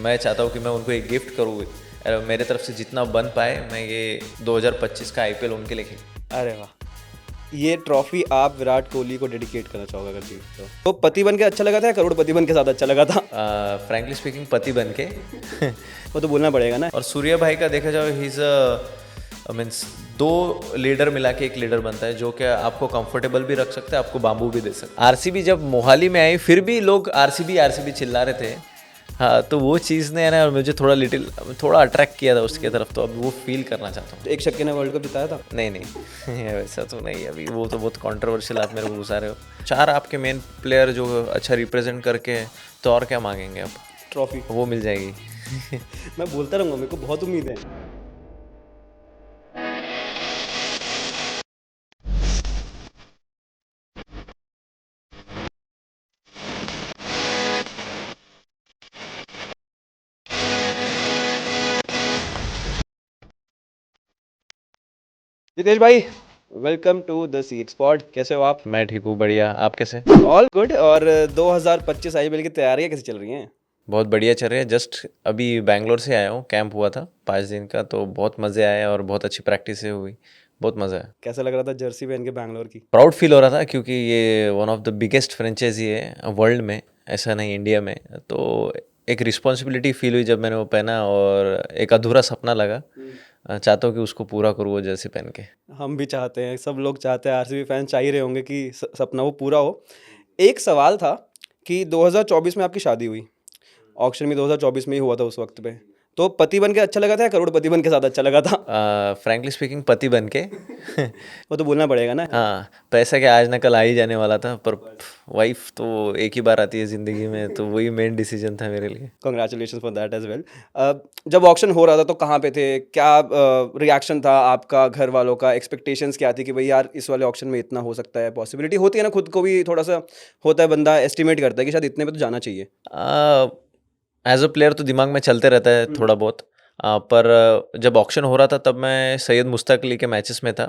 मैं चाहता हूँ कि मैं उनको एक गिफ्ट करूँ, मेरे तरफ से जितना बन पाए मैं ये 2025 का आईपीएल उनके लिए खेलूँ। अरे वाह, ये ट्रॉफी आप विराट कोहली को डेडिकेट करना चाहोगे अगर जीत तो पति बन के अच्छा लगा था या करोड़पति बन के ज़्यादा अच्छा लगा था? फ्रैंकली स्पीकिंग पति बन के वो तो बोलना पड़ेगा ना। और सूर्या भाई का देखा जाए, ही इज़ मीन्स दो लीडर मिला के एक लीडर बनता है जो कि आपको कंफर्टेबल भी रख सकता है, आपको बाम्बू भी दे सकता है। आरसीबी जब मोहाली में आई फिर भी लोग आरसीबी आरसीबी चिल्ला रहे थे। हाँ, तो वो चीज़ ने ना मुझे थोड़ा अट्रैक्ट किया था उसके तरफ, तो अब वो फील करना चाहता हूँ। एक छक्के ने वर्ल्ड कप जिताया था। नहीं नहीं वैसा तो नहीं, अभी वो तो बहुत कंट्रोवर्शियल आप मेरे को घुसा रहे हो। 4 आपके मेन प्लेयर जो अच्छा रिप्रेजेंट करके, तो और क्या मांगेंगे अब? ट्रॉफी वो मिल जाएगी। मैं बोलता रहूँगा, मेरे को बहुत उम्मीद है। जितेश भाई, welcome to the seat spot. कैसे हो आप? मैं ठीक हूँ, बढ़िया। आप कैसे? All good. और 2025 आईपीएल की तैयारियां कैसी चल रही हैं? बहुत बढ़िया चल रही है। जस्ट अभी बैंगलोर से आया हूँ, कैंप हुआ था 5 दिन का, तो बहुत मज़े आए और बहुत अच्छी प्रैक्टिस हुई, बहुत मज़ा आया। कैसा लग रहा था जर्सी पहन के बैंगलोर की? प्राउड फील हो रहा था क्योंकि ये one of the biggest franchisee है वर्ल्ड में, ऐसा नहीं इंडिया में। तो एक रिस्पॉन्सिबिलिटी फील हुई जब मैंने वो पहना, और एक अधूरा सपना लगा। चाहता हूँ कि उसको पूरा करूँ वो जर्सी पहन के। हम भी चाहते हैं, सब लोग चाहते हैं, आरसीबी फैन चाह ही रहे होंगे कि सपना वो पूरा हो। एक सवाल था कि 2024 में आपकी शादी हुई, ऑक्शन भी 2024 में ही हुआ था उस वक्त पे, तो पति बन के अच्छा लगा था या करोड़पति बन के ज़्यादा अच्छा लगा था? फ्रैंकली स्पीकिंग पति बन के। वो तो बोलना पड़ेगा ना। हाँ, पैसा क्या आज ना कल आ ही जाने वाला था, पर वाइफ तो एक ही बार आती है ज़िंदगी में, तो वही मेन डिसीजन था मेरे लिए। Congratulation for that as well. जब ऑक्शन हो रहा था तो कहाँ पे थे, क्या रिएक्शन था आपका, घर वालों का, एक्सपेक्टेशंस क्या थी कि भाई यार इस वाले ऑक्शन में इतना हो सकता है, पॉसिबिलिटी होती है ना, खुद को भी थोड़ा सा होता है, बंदा एस्टिमेट करता है कि शायद इतने पे तो जाना चाहिए। एज अ प्लेयर तो दिमाग में चलते रहता है थोड़ा बहुत। पर जब ऑक्शन हो रहा था तब मैं सैयद मुश्ताक अली के मैचेस में था,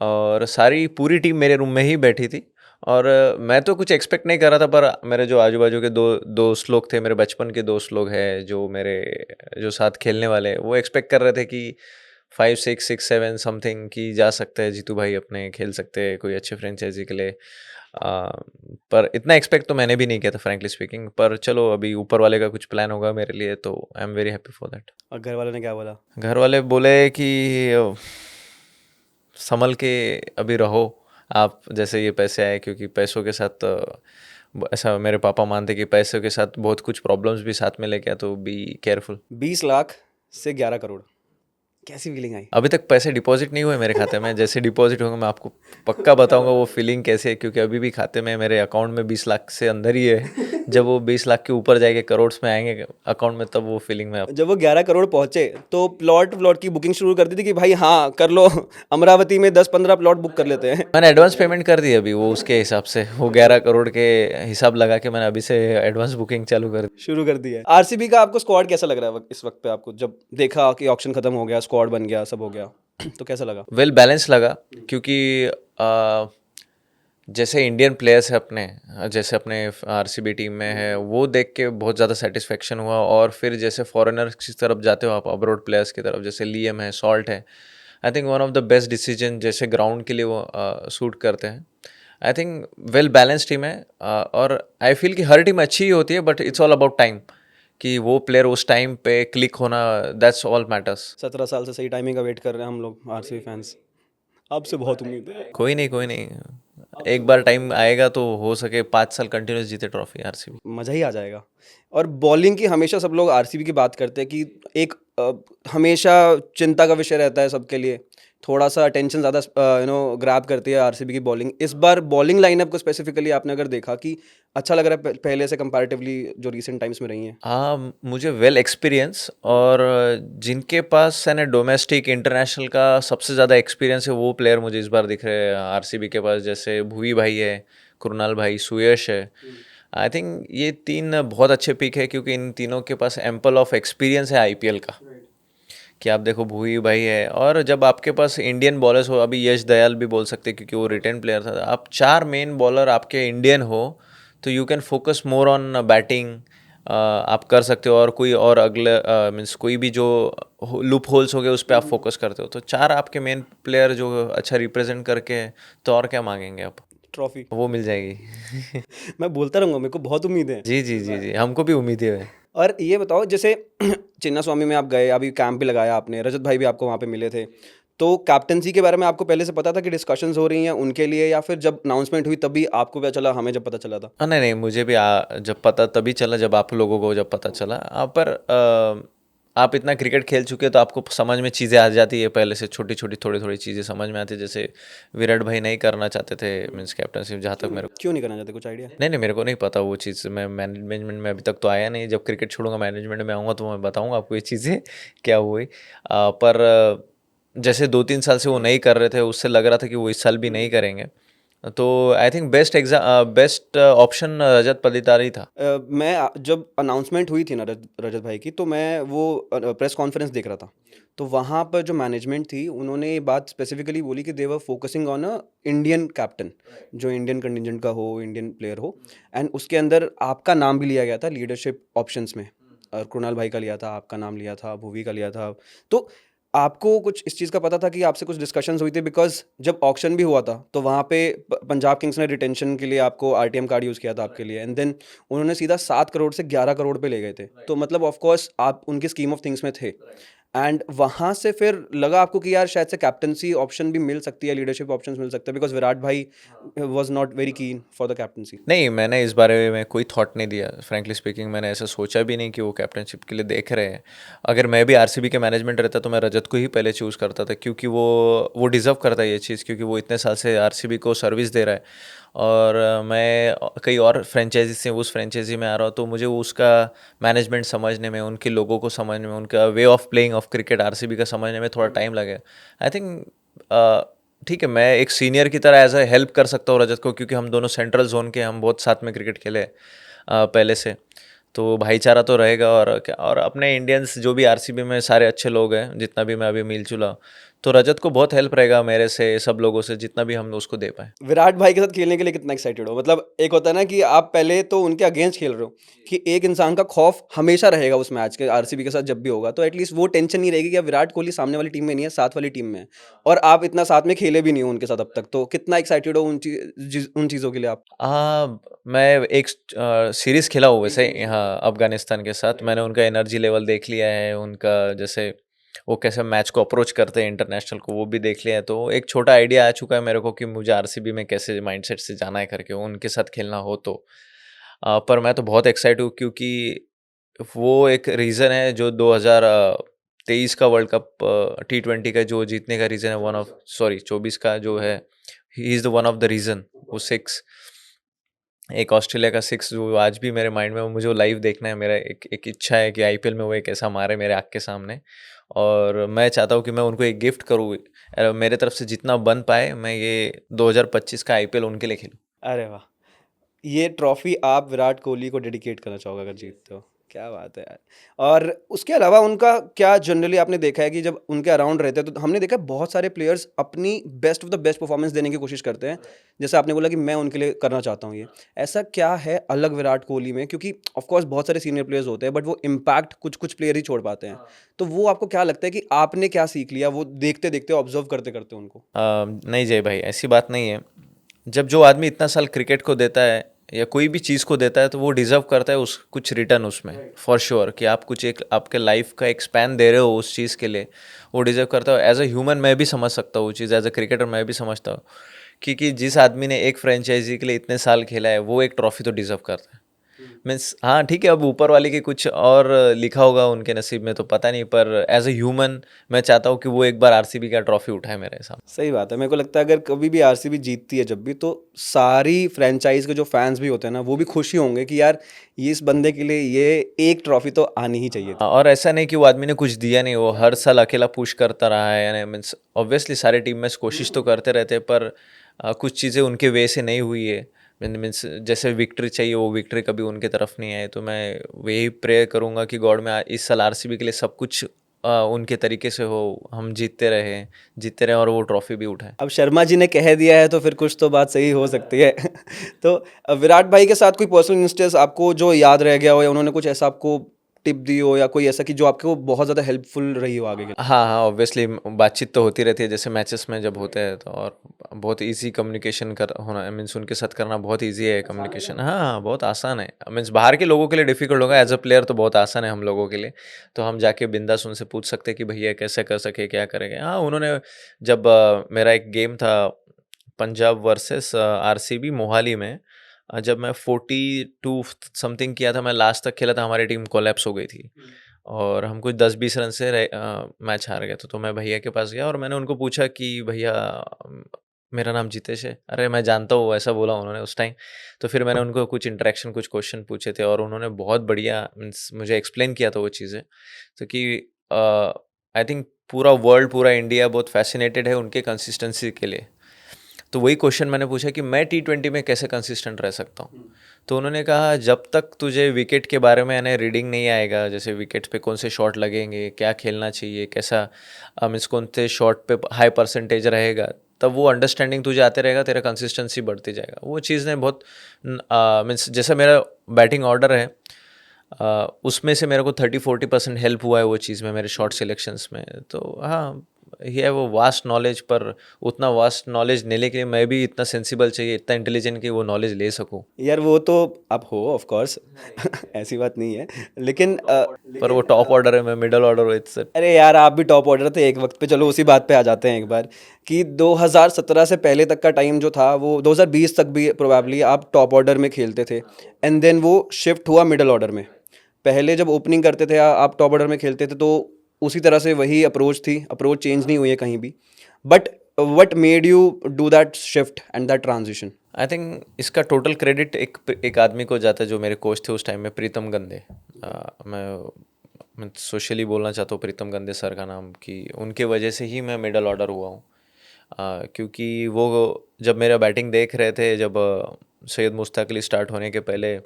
और सारी पूरी टीम मेरे रूम में ही बैठी थी। और मैं तो कुछ एक्सपेक्ट नहीं कर रहा था, पर मेरे जो आजू बाजू के दो दोस्त लोग थे, मेरे बचपन के दोस्त लोग हैं जो मेरे जो साथ खेलने वाले हैं, वो एक्सपेक्ट कर रहे थे कि 5 6 6 7 समथिंग की जा सकते हैं, जीतू भाई अपने खेल सकते हैं कोई अच्छे फ्रेंचाइजी के लिए। पर इतना एक्सपेक्ट तो मैंने भी नहीं किया था फ्रैंकली स्पीकिंग। पर चलो, अभी ऊपर वाले का कुछ प्लान होगा मेरे लिए, तो आई am very happy for that. और घर वालों ने क्या बोला? घर वाले बोले कि संभल के अभी रहो आप, जैसे ये पैसे आए, क्योंकि पैसों के साथ ऐसा मेरे पापा मानते कि पैसों के साथ बहुत कुछ प्रॉब्लम्स भी साथ में लेके आए, तो बी केयरफुल। 20 लाख से 11 करोड़, कैसी फीलिंग आई? अभी तक पैसे डिपॉजिट नहीं हुए मेरे खाते में, जैसे डिपॉजिट होंगे मैं आपको पक्का बताऊंगा वो फीलिंग कैसे है, क्योंकि अभी भी खाते में मेरे अकाउंट में 20 लाख से अंदर ही है। जब वो 20 लाख के ऊपर जाएंगे, करोड़ में आएंगे अकाउंट में, तब वो फीलिंग में जब वो 11 करोड़ पहुंचे तो प्लॉट की बुकिंग शुरू कर दी थी कि भाई हाँ कर लो, अमरावती में 10 15 प्लॉट बुक कर लेते हैं? मैंने एडवांस पेमेंट कर दी अभी, वो उसके हिसाब से वो 11 करोड़ के हिसाब लगा के मैंने अभी से एडवांस बुकिंग चालू कर दी। शुरू कर दिया है। आरसीबी का आपको स्क्वाड कैसा लग रहा है इस वक्त पे? आपको जब देखा कि ऑक्शन खत्म हो गया, स्क्वाड बन गया, सब हो गया, तो कैसा लगा? वेल बैलेंस लगा, क्योंकि जैसे इंडियन प्लेयर्स है अपने, जैसे अपने आरसीबी टीम में है, वो देख के बहुत ज़्यादा सेटिस्फेक्शन हुआ। और फिर जैसे फॉरेनर्स की तरफ जाते हो आप, अब्रॉड प्लेयर्स की तरफ, जैसे लियम है, सॉल्ट है, I think one of the best decision जैसे ग्राउंड के लिए वो सूट करते हैं। I think well balance team है। और आई फील कि हर टीम अच्छी ही होती है, but it's all about time, कि वो प्लेयर उस टाइम पे क्लिक होना, दैट्स ऑल मैटर्स। 17 साल से सही टाइमिंग का वेट कर रहे हैं हम लोग आरसीबी फैंस, आपसे बहुत उम्मीद है। कोई नहीं कोई नहीं, एक बार टाइम आएगा तो हो सके 5 साल कंटिन्यूस जीते ट्रॉफी आरसीबी। मज़ा ही आ जाएगा। और बॉलिंग की हमेशा सब लोग आरसीबी की बात करते हैं कि एक हमेशा चिंता का विषय रहता है सबके लिए, थोड़ा सा टेंशन ज़्यादा ग्रैब करती है आरसीबी की बॉलिंग। इस बार बॉलिंग लाइनअप को स्पेसिफिकली आपने अगर देखा कि अच्छा लग रहा है पहले से कंपैरेटिवली जो रीसेंट टाइम्स में रही हैं? हाँ, मुझे वेल एक्सपीरियंस, और जिनके पास है ना डोमेस्टिक इंटरनेशनल का सबसे ज़्यादा एक्सपीरियंस है, वो प्लेयर मुझे इस बार दिख रहे हैं आरसीबी के पास। जैसे भुवी भाई है, कुरनाल भाई, सुयश है। आई थिंक ये 3 बहुत अच्छे पिक है, क्योंकि इन तीनों के पास एम्पल ऑफ एक्सपीरियंस है आईपीएल का। कि आप देखो, भुवी भाई है, और जब आपके पास इंडियन बॉलर्स हो, अभी यश दयाल भी बोल सकते हैं क्योंकि वो रिटेन प्लेयर था, आप 4 मेन बॉलर आपके इंडियन हो, तो you can focus more on batting, आप कर सकते हो, और कोई और अगले मीन्स कोई भी जो लूप होल्स हो गए उस पर आप फोकस करते हो, तो 4 आपके मेन प्लेयर जो अच्छा रिप्रेजेंट करके है, तो और क्या मांगेंगे आप, ट्रॉफी। वो मिल जाएगी। मैं बोलता रहूँगा, मेरे को बहुत उम्मीद है। जी जी जी जी, हमको भी उम्मीद है। और ये बताओ, जैसे चिन्ना स्वामी में आप गए, अभी कैंप भी लगाया आपने, रजत भाई भी आपको वहाँ पे मिले थे, तो कैप्टनसी के बारे में आपको पहले से पता था कि डिस्कशंस हो रही हैं उनके लिए, या फिर जब अनाउंसमेंट हुई तभी आपको पता चला, हमें जब पता चला था? नहीं नहीं, मुझे भी जब पता तभी चला, जब आप लोगों को जब पता चला। पर आप इतना क्रिकेट खेल चुके तो आपको समझ में चीज़ें आ जाती है पहले से, छोटी छोटी थोड़ी थोड़ी चीज़ें समझ में आती है। जैसे विराट भाई नहीं करना चाहते थे मीन्स कैप्टनशिप, जहाँ तक मेरे को, क्यों नहीं करना चाहते, कुछ आइडिया? नहीं नहीं, मेरे को नहीं पता वो चीज़। मैं मैनेजमेंट में अभी तक तो आया नहीं, जब क्रिकेट छोड़ूंगा मैनेजमेंट में आऊँगा तो मैं बताऊँगा आपको ये चीज़ें क्या हुई। पर जैसे 2-3 साल से वो नहीं कर रहे थे, उससे लग रहा था कि वो इस साल भी नहीं करेंगे, तो I think best option Rajat Patidar ही था। जब अनाउंसमेंट हुई थी ना रजत भाई की, तो मैं वो प्रेस कॉन्फ्रेंस देख रहा था, तो वहाँ पर जो मैनेजमेंट थी उन्होंने ये बात स्पेसिफिकली बोली कि they were focusing on a Indian captain, जो इंडियन कंटिजेंट का हो, इंडियन प्लेयर हो, एंड उसके अंदर आपका नाम भी लिया गया था लीडरशिप ऑप्शंस में। और कृणाल भाई का लिया था, आपका नाम लिया था, भुवी का लिया था। तो आपको कुछ इस चीज़ का पता था कि आपसे कुछ डिस्कशंस हुई थी? बिकॉज जब ऑक्शन भी हुआ था तो वहाँ पे पंजाब किंग्स ने रिटेंशन के लिए आपको आरटीएम कार्ड यूज़ किया था आपके लिए, एंड देन उन्होंने सीधा 7 करोड़ से 11 करोड़ पे ले गए थे, तो मतलब ऑफ कोर्स आप उनकी स्कीम ऑफ थिंग्स में थे, एंड वहाँ से फिर लगा आपको कि यार शायद से कैप्टनसी ऑप्शन भी मिल सकती है, लीडरशिप ऑप्शंस मिल सकते हैं, बिकॉज विराट भाई was not very keen for the captaincy. नहीं, मैंने इस बारे में कोई थॉट नहीं दिया, फ्रैंकली स्पीकिंग। मैंने ऐसा सोचा भी नहीं कि वो कैप्टनशिप के लिए देख रहे हैं। अगर मैं भी आरसीबी के मैनेजमेंट रहता तो मैं रजत को ही पहले चूज़ करता था, क्योंकि वो डिज़र्व करता है ये चीज़, क्योंकि वो इतने साल से आरसीबी को सर्विस दे रहा है। और मैं कई और फ्रेंचाइजी से उस फ्रेंचाइजी में आ रहा हूँ, तो मुझे वो उसका मैनेजमेंट समझने में, उनके लोगों को समझने में, उनका way of playing of cricket RCB का समझने में थोड़ा टाइम लगे। आई थिंक ठीक है, मैं एक सीनियर की तरह एज ए हेल्प कर सकता हूँ रजत को, क्योंकि हम दोनों सेंट्रल जोन के, हम बहुत साथ में क्रिकेट खेले पहले से, तो भाईचारा तो रहेगा। और क्या, और अपने इंडियंस जो भी आरसीबी में सारे अच्छे लोग हैं, जितना भी मैं अभी मिल चुला, तो रजत को बहुत हेल्प रहेगा मेरे से, सब लोगों से, जितना भी हम उसको दे पाए। विराट भाई के साथ खेलने के लिए कितना एक्साइटेड हो? मतलब एक होता है ना कि आप पहले तो उनके अगेंस्ट खेल रहे हो, कि एक इंसान का खौफ हमेशा रहेगा उस मैच के, आरसीबी के साथ जब भी होगा, तो एटलीस्ट वो टेंशन नहीं रहेगी कि अब विराट कोहली सामने वाली टीम में नहीं है, साथ वाली टीम में है, और आप इतना साथ में खेले भी नहीं हो उनके साथ अब तक, तो कितना एक्साइटेड हो उन चीज़ों के लिए आप? मैं एक सीरीज़ खेला हूँ वैसे यहाँ अफ़गानिस्तान के साथ। मैंने उनका एनर्जी लेवल देख लिया है, उनका जैसे वो कैसे मैच को अप्रोच करते हैं इंटरनेशनल को, वो भी देख लिया है। तो एक छोटा आइडिया आ चुका है मेरे को कि मुझे आरसीबी में कैसे माइंडसेट से जाना है करके, उनके साथ खेलना हो तो। पर मैं तो बहुत एक्साइटेड हूँ, क्योंकि वो एक रीज़न है जो 2023 का वर्ल्ड कप T20 का जो जीतने का रीज़न है, 24 का जो है, he is the one of the reason. वो 6, एक ऑस्ट्रेलिया का 6 जो आज भी मेरे माइंड में, वो मुझे लाइव देखना है। मेरा एक इच्छा है कि आईपीएल में वो एक ऐसा मारे मेरे आँख के सामने, और मैं चाहता हूँ कि मैं उनको एक गिफ्ट करूँ। मेरे तरफ से जितना बन पाए, मैं ये 2025 का आईपीएल उनके लिए खेलूँ। अरे वाह! ये ट्रॉफी आप विराट कोहली को डेडिकेट करना चाहोगे अगर जीतते हो? क्या बात है यार! और उसके अलावा उनका क्या जनरली आपने देखा है कि जब उनके अराउंड रहते हैं, तो हमने देखा है बहुत सारे प्लेयर्स अपनी best of the best performance देने की कोशिश करते हैं। जैसे आपने बोला कि मैं उनके लिए करना चाहता हूँ ये। ऐसा क्या है अलग विराट कोहली में? क्योंकि ऑफ कोर्स बहुत सारे सीनियर प्लेयर्स होते हैं, बट वो इम्पैक्ट कुछ-कुछ प्लेयर ही छोड़ पाते हैं। तो वो आपको क्या लगता है कि आपने क्या सीख लिया वो देखते-देखते, ऑब्ज़र्व करते-करते उनको? नहीं जय भाई, ऐसी बात नहीं है। जब जो आदमी इतना साल क्रिकेट को देता है या कोई भी चीज़ को देता है, तो वो डिज़र्व करता है उस कुछ रिटर्न उसमें, फॉर श्योर। कि आप कुछ एक आपके लाइफ का एक स्पैन दे रहे हो उस चीज़ के लिए, वो डिज़र्व करता है। एज अ ह्यूमन मैं भी समझ सकता हूँ वो चीज़, एज अ क्रिकेटर मैं भी समझता हूँ, क्योंकि जिस आदमी ने एक फ्रेंचाइजी के लिए इतने साल खेला है, वो एक ट्रॉफी तो डिज़र्व करता है। मीन्स हाँ ठीक है, अब ऊपर वाले के कुछ और लिखा होगा उनके नसीब में, तो पता नहीं, पर एज अ ह्यूमन मैं चाहता हूँ कि वो एक बार आरसीबी का ट्रॉफी उठाए मेरे सामने। सही बात है। मेरे को लगता है अगर कभी भी आरसीबी जीतती है जब भी, तो सारी फ्रेंचाइज़ के जो फैन्स भी होते हैं ना, वो भी खुश ही होंगे कि यार ये इस बंदे के लिए ये एक ट्रॉफी तो आनी ही चाहिए थी। और ऐसा नहीं कि वो आदमी ने कुछ दिया नहीं, वो हर साल अकेला पुश करता रहा है, यानी मीन्स ऑब्वियसली सारे टीम में कोशिश तो करते रहते हैं, पर कुछ चीज़ें उनके वे से नहीं हुई है। मीन्स जैसे विक्ट्री चाहिए, वो विक्ट्री कभी उनके तरफ नहीं आई। तो मैं वही प्रे करूँगा कि गॉड में इस साल आरसीबी के लिए सब कुछ उनके तरीके से हो, हम जीतते रहे और वो ट्रॉफी भी उठाए। अब शर्मा जी ने कह दिया है तो फिर कुछ तो बात सही हो सकती है। तो विराट भाई के साथ कोई पर्सनल इंस्टेंस आपको जो याद रह गया हो, या उन्होंने कुछ ऐसा आपको टिप दी हो, या कोई ऐसा कि जो आपको बहुत ज़्यादा हेल्पफुल रही हो आगे के लिए? हाँ हाँ, ऑब्वियसली बातचीत तो होती रहती है जैसे मैचेस में जब होते हैं तो, और बहुत इजी कम्युनिकेशन कर होना, मीन्स उनके साथ करना बहुत इजी है कम्युनिकेशन। हाँ हाँ, बहुत आसान है। मीन्स बाहर के लोगों के लिए डिफिकल्ट होगा, एज अ प्लेयर तो बहुत आसान है हम लोगों के लिए। तो हम जाके बिंदास उनसे पूछ सकते हैं कि भैया कैसे कर सके, क्या करेंगे। हाँ, उन्होंने जब मेरा एक गेम था पंजाब वर्सेस आरसीबी मोहाली में, जब मैं 42 समथिंग किया था, मैं लास्ट तक खेला था, हमारी टीम कोलैप्स हो गई थी और हम कुछ 10-20 रन से मैच हार गए थे। तो मैं भैया के पास गया और मैंने उनको पूछा कि भैया मेरा नाम जितेश है। अरे मैं जानता हूँ, ऐसा बोला उन्होंने उस टाइम। तो फिर मैंने उनको कुछ इंटरेक्शन, कुछ क्वेश्चन पूछे थे और उन्होंने बहुत बढ़िया मीन्स मुझे एक्सप्लेन किया था वो चीज़ें। तो कि आई थिंक पूरा वर्ल्ड, पूरा इंडिया बहुत फैसिनेटेड है उनके कंसिस्टेंसी के लिए। तो वही क्वेश्चन मैंने पूछा कि मैं T20 में कैसे कंसिस्टेंट रह सकता हूँ। तो उन्होंने कहा जब तक तुझे विकेट के बारे में यानी रीडिंग नहीं आएगा, जैसे विकेट पे कौन से शॉट लगेंगे, क्या खेलना चाहिए, कैसा मीन्स कौन से शॉट पे हाई परसेंटेज रहेगा, तब वो अंडरस्टैंडिंग तुझे आते रहेगा, तेरा कंसिस्टेंसी बढ़ती जाएगा। वो चीज़ ने बहुत मीन्स जैसा मेरा बैटिंग ऑर्डर है उसमें से मेरे को 30-40% हेल्प हुआ है वो चीज़ में, मेरे शॉर्ट सिलेक्शंस में। तो हाँ, ये है वो वास्ट नॉलेज, पर उतना वास्ट नॉलेज लेने के लिए मैं भी इतना सेंसिबल चाहिए, इतना इंटेलिजेंट कि वो नॉलेज ले सकूं। यार वो तो आप हो ऑफ कोर्स। ऐसी बात नहीं है, लेकिन पर वो टॉप ऑर्डर है, मैं मिडल ऑर्डर हूँ, इट्स अरे यार आप भी टॉप ऑर्डर थे एक वक्त पे। चलो उसी बात पे आ जाते हैं एक बार, कि 2017 से पहले तक का टाइम जो था वो 2020 तक भी प्रोबेबली आप टॉप ऑर्डर में खेलते थे, एंड देन वो शिफ्ट हुआ मिडल ऑर्डर में। पहले जब ओपनिंग करते थे आप टॉप ऑर्डर में खेलते थे, तो उसी तरह से वही अप्रोच थी, अप्रोच चेंज नहीं हुई है कहीं भी। But what made you do that shift and that transition? I think इसका टोटल क्रेडिट एक आदमी को जाता है जो मेरे कोच थे उस टाइम में, प्रीतम गंदे। मैं सोशली बोलना चाहता हूँ प्रीतम गंदे सर का नाम, कि उनके वजह से ही मैं मिडल ऑर्डर हुआ हूँ। क्योंकि वो जब मेरा बैटिंग देख रहे थे, जब सैयद मुश्ताक अली स्टार्ट होने के पहले,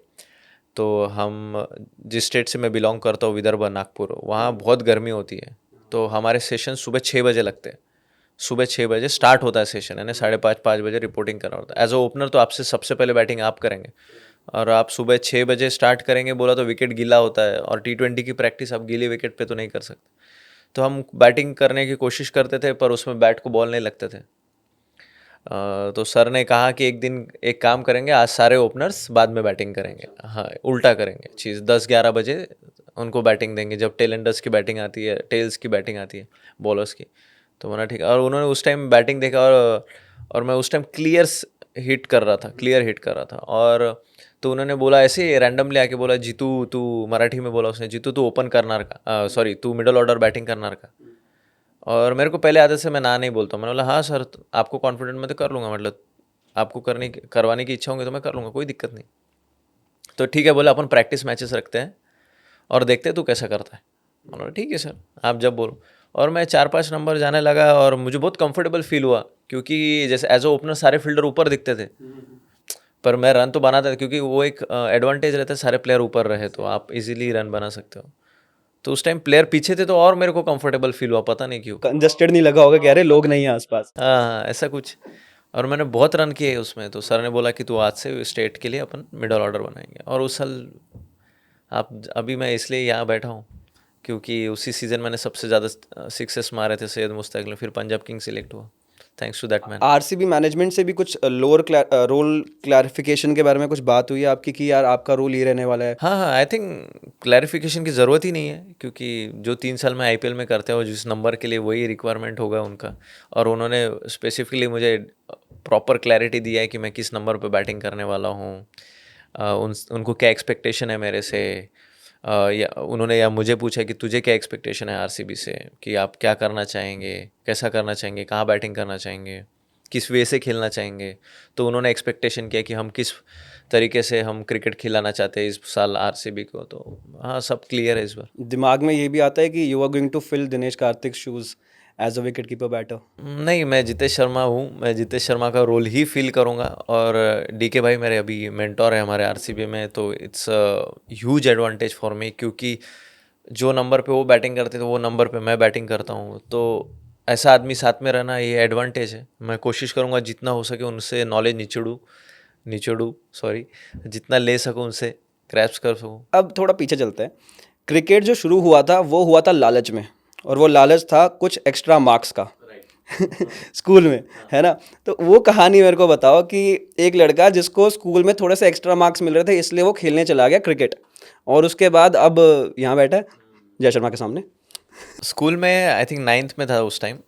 तो हम जिस स्टेट से मैं बिलोंग करता हूँ, विदर्भ नागपुर, वहाँ बहुत गर्मी होती है। तो हमारे सेशन सुबह 6 बजे लगते हैं। सुबह 6 बजे स्टार्ट होता है सेशन, यानी 5:30-5 बजे रिपोर्टिंग करना होता है। एज अ ओपनर तो आपसे सबसे पहले बैटिंग आप करेंगे, और आप सुबह 6 बजे स्टार्ट करेंगे बोला तो विकेट गीला होता है, और T20 की प्रैक्टिस आप गीले विकेट पे तो नहीं कर सकते। तो हम बैटिंग करने की कोशिश करते थे, पर उसमें बैट को बॉल नहीं लगते थे। तो सर ने कहा कि एक दिन एक काम करेंगे, आज सारे ओपनर्स बाद में बैटिंग करेंगे। हाँ, उल्टा करेंगे चीज़, 10-11 बजे उनको बैटिंग देंगे जब टेलेंडर्स की बैटिंग आती है, टेल्स की बैटिंग आती है, बॉलर्स की। तो मैंने ठीक है, और उन्होंने उस टाइम बैटिंग देखा, और मैं उस टाइम क्लियर हिट कर रहा था। और तो उन्होंने बोला ऐसे रैंडमली आके बोला, जीतू तू, मराठी में बोला उसने, जीतू तू ओपन करनार का, सॉरी तू मिडल ऑर्डर बैटिंग करनार का। और मेरे को पहले आदत से मैं ना नहीं बोलता हूँ। मैंने बोला हाँ सर, आपको कॉन्फिडेंट मैं तो कर लूँगा, मतलब आपको करवाने की इच्छा होंगी तो मैं कर लूँगा, कोई दिक्कत नहीं। तो ठीक है बोला, अपन प्रैक्टिस मैचेस रखते हैं और देखते हैं तू कैसा करता है। मैंने बोला ठीक है सर, आप जब बोलो। और मैं 4-5 नंबर जाने लगा और मुझे बहुत कंफर्टेबल फील हुआ, क्योंकि जैसे एज अ ओपनर सारे फील्डर ऊपर दिखते थे, पर मैं रन तो बनाता था, क्योंकि वो एक एडवांटेज रहता है, सारे प्लेयर ऊपर रहे तो आप इजीली रन बना सकते हो। तो उस टाइम प्लेयर पीछे थे तो और मेरे को कंफर्टेबल फील हुआ, पता नहीं क्यों। कंजस्टेड नहीं लगा होगा, कह रहे लोग नहीं है आसपास? हाँ हाँ, ऐसा कुछ। और मैंने बहुत रन किए उसमें, तो सर ने बोला कि तू आज से स्टेट के लिए अपन मिडल ऑर्डर बनाएंगे। और उस साल आप अभी मैं इसलिए यहाँ बैठा हूँ क्योंकि उसी सीज़न मैंने सबसे ज़्यादा सिक्सेस मारे थे सैयद मुश्ताक अली, फिर पंजाब किंग सिलेक्ट हुआ, thanks to that man. RCB management से भी कुछ लोअर रोल क्लैरिफिकेशन के बारे में कुछ बात हुई है आपकी, कि यार आपका रोल ये रहने वाला है? हाँ हाँ, आई थिंक क्लैरिफिकेशन की ज़रूरत ही नहीं है, क्योंकि जो 3 साल में आईपीएल में करते हो जिस नंबर के लिए, वही रिक्वायरमेंट होगा उनका। और उन्होंने स्पेसिफिकली मुझे प्रॉपर क्लैरिटी दिया है कि मैं किस नंबर पे बैटिंग करने वाला हूँ, उनको क्या एक्सपेक्टेशन है मेरे से। या मुझे पूछा कि तुझे क्या एक्सपेक्टेशन है आरसीबी से, कि आप क्या करना चाहेंगे, कैसा करना चाहेंगे, कहाँ बैटिंग करना चाहेंगे, किस वे से खेलना चाहेंगे। तो उन्होंने एक्सपेक्टेशन किया कि हम किस तरीके से हम क्रिकेट खिलाना चाहते हैं इस साल आरसीबी को। तो हाँ, सब क्लियर है इस बार। दिमाग में ये भी आता है कि you are going to fill Dinesh Karthik shoes as a wicket keeper batter? नहीं, मैं जितेश शर्मा हूँ, मैं जितेश शर्मा का रोल ही फील करूँगा। और डीके भाई मेरे अभी मेंटोर है हमारे आरसीबी में, तो it's huge advantage for me, क्योंकि जो नंबर पे वो बैटिंग करते थे वो नंबर पे मैं बैटिंग करता हूँ, तो ऐसा आदमी साथ में रहना ये एडवांटेज है। मैं कोशिश करूँगा जितना हो सके उनसे नॉलेज निचोड़ूँ सॉरी, जितना ले सकूँ उनसे ग्रैब्स कर सकूँ। अब थोड़ा पीछे चलते हैं। क्रिकेट जो शुरू हुआ था वो हुआ था लालच में, और वो लालच था कुछ एक्स्ट्रा मार्क्स का स्कूल में, है ना? तो वो कहानी मेरे को बताओ कि एक लड़का जिसको स्कूल में थोड़े से एक्स्ट्रा मार्क्स मिल रहे थे इसलिए वो खेलने चला गया क्रिकेट, और उसके बाद अब यहाँ बैठा है जय शर्मा के सामने। स्कूल में आई थिंक 9th में था उस टाइम,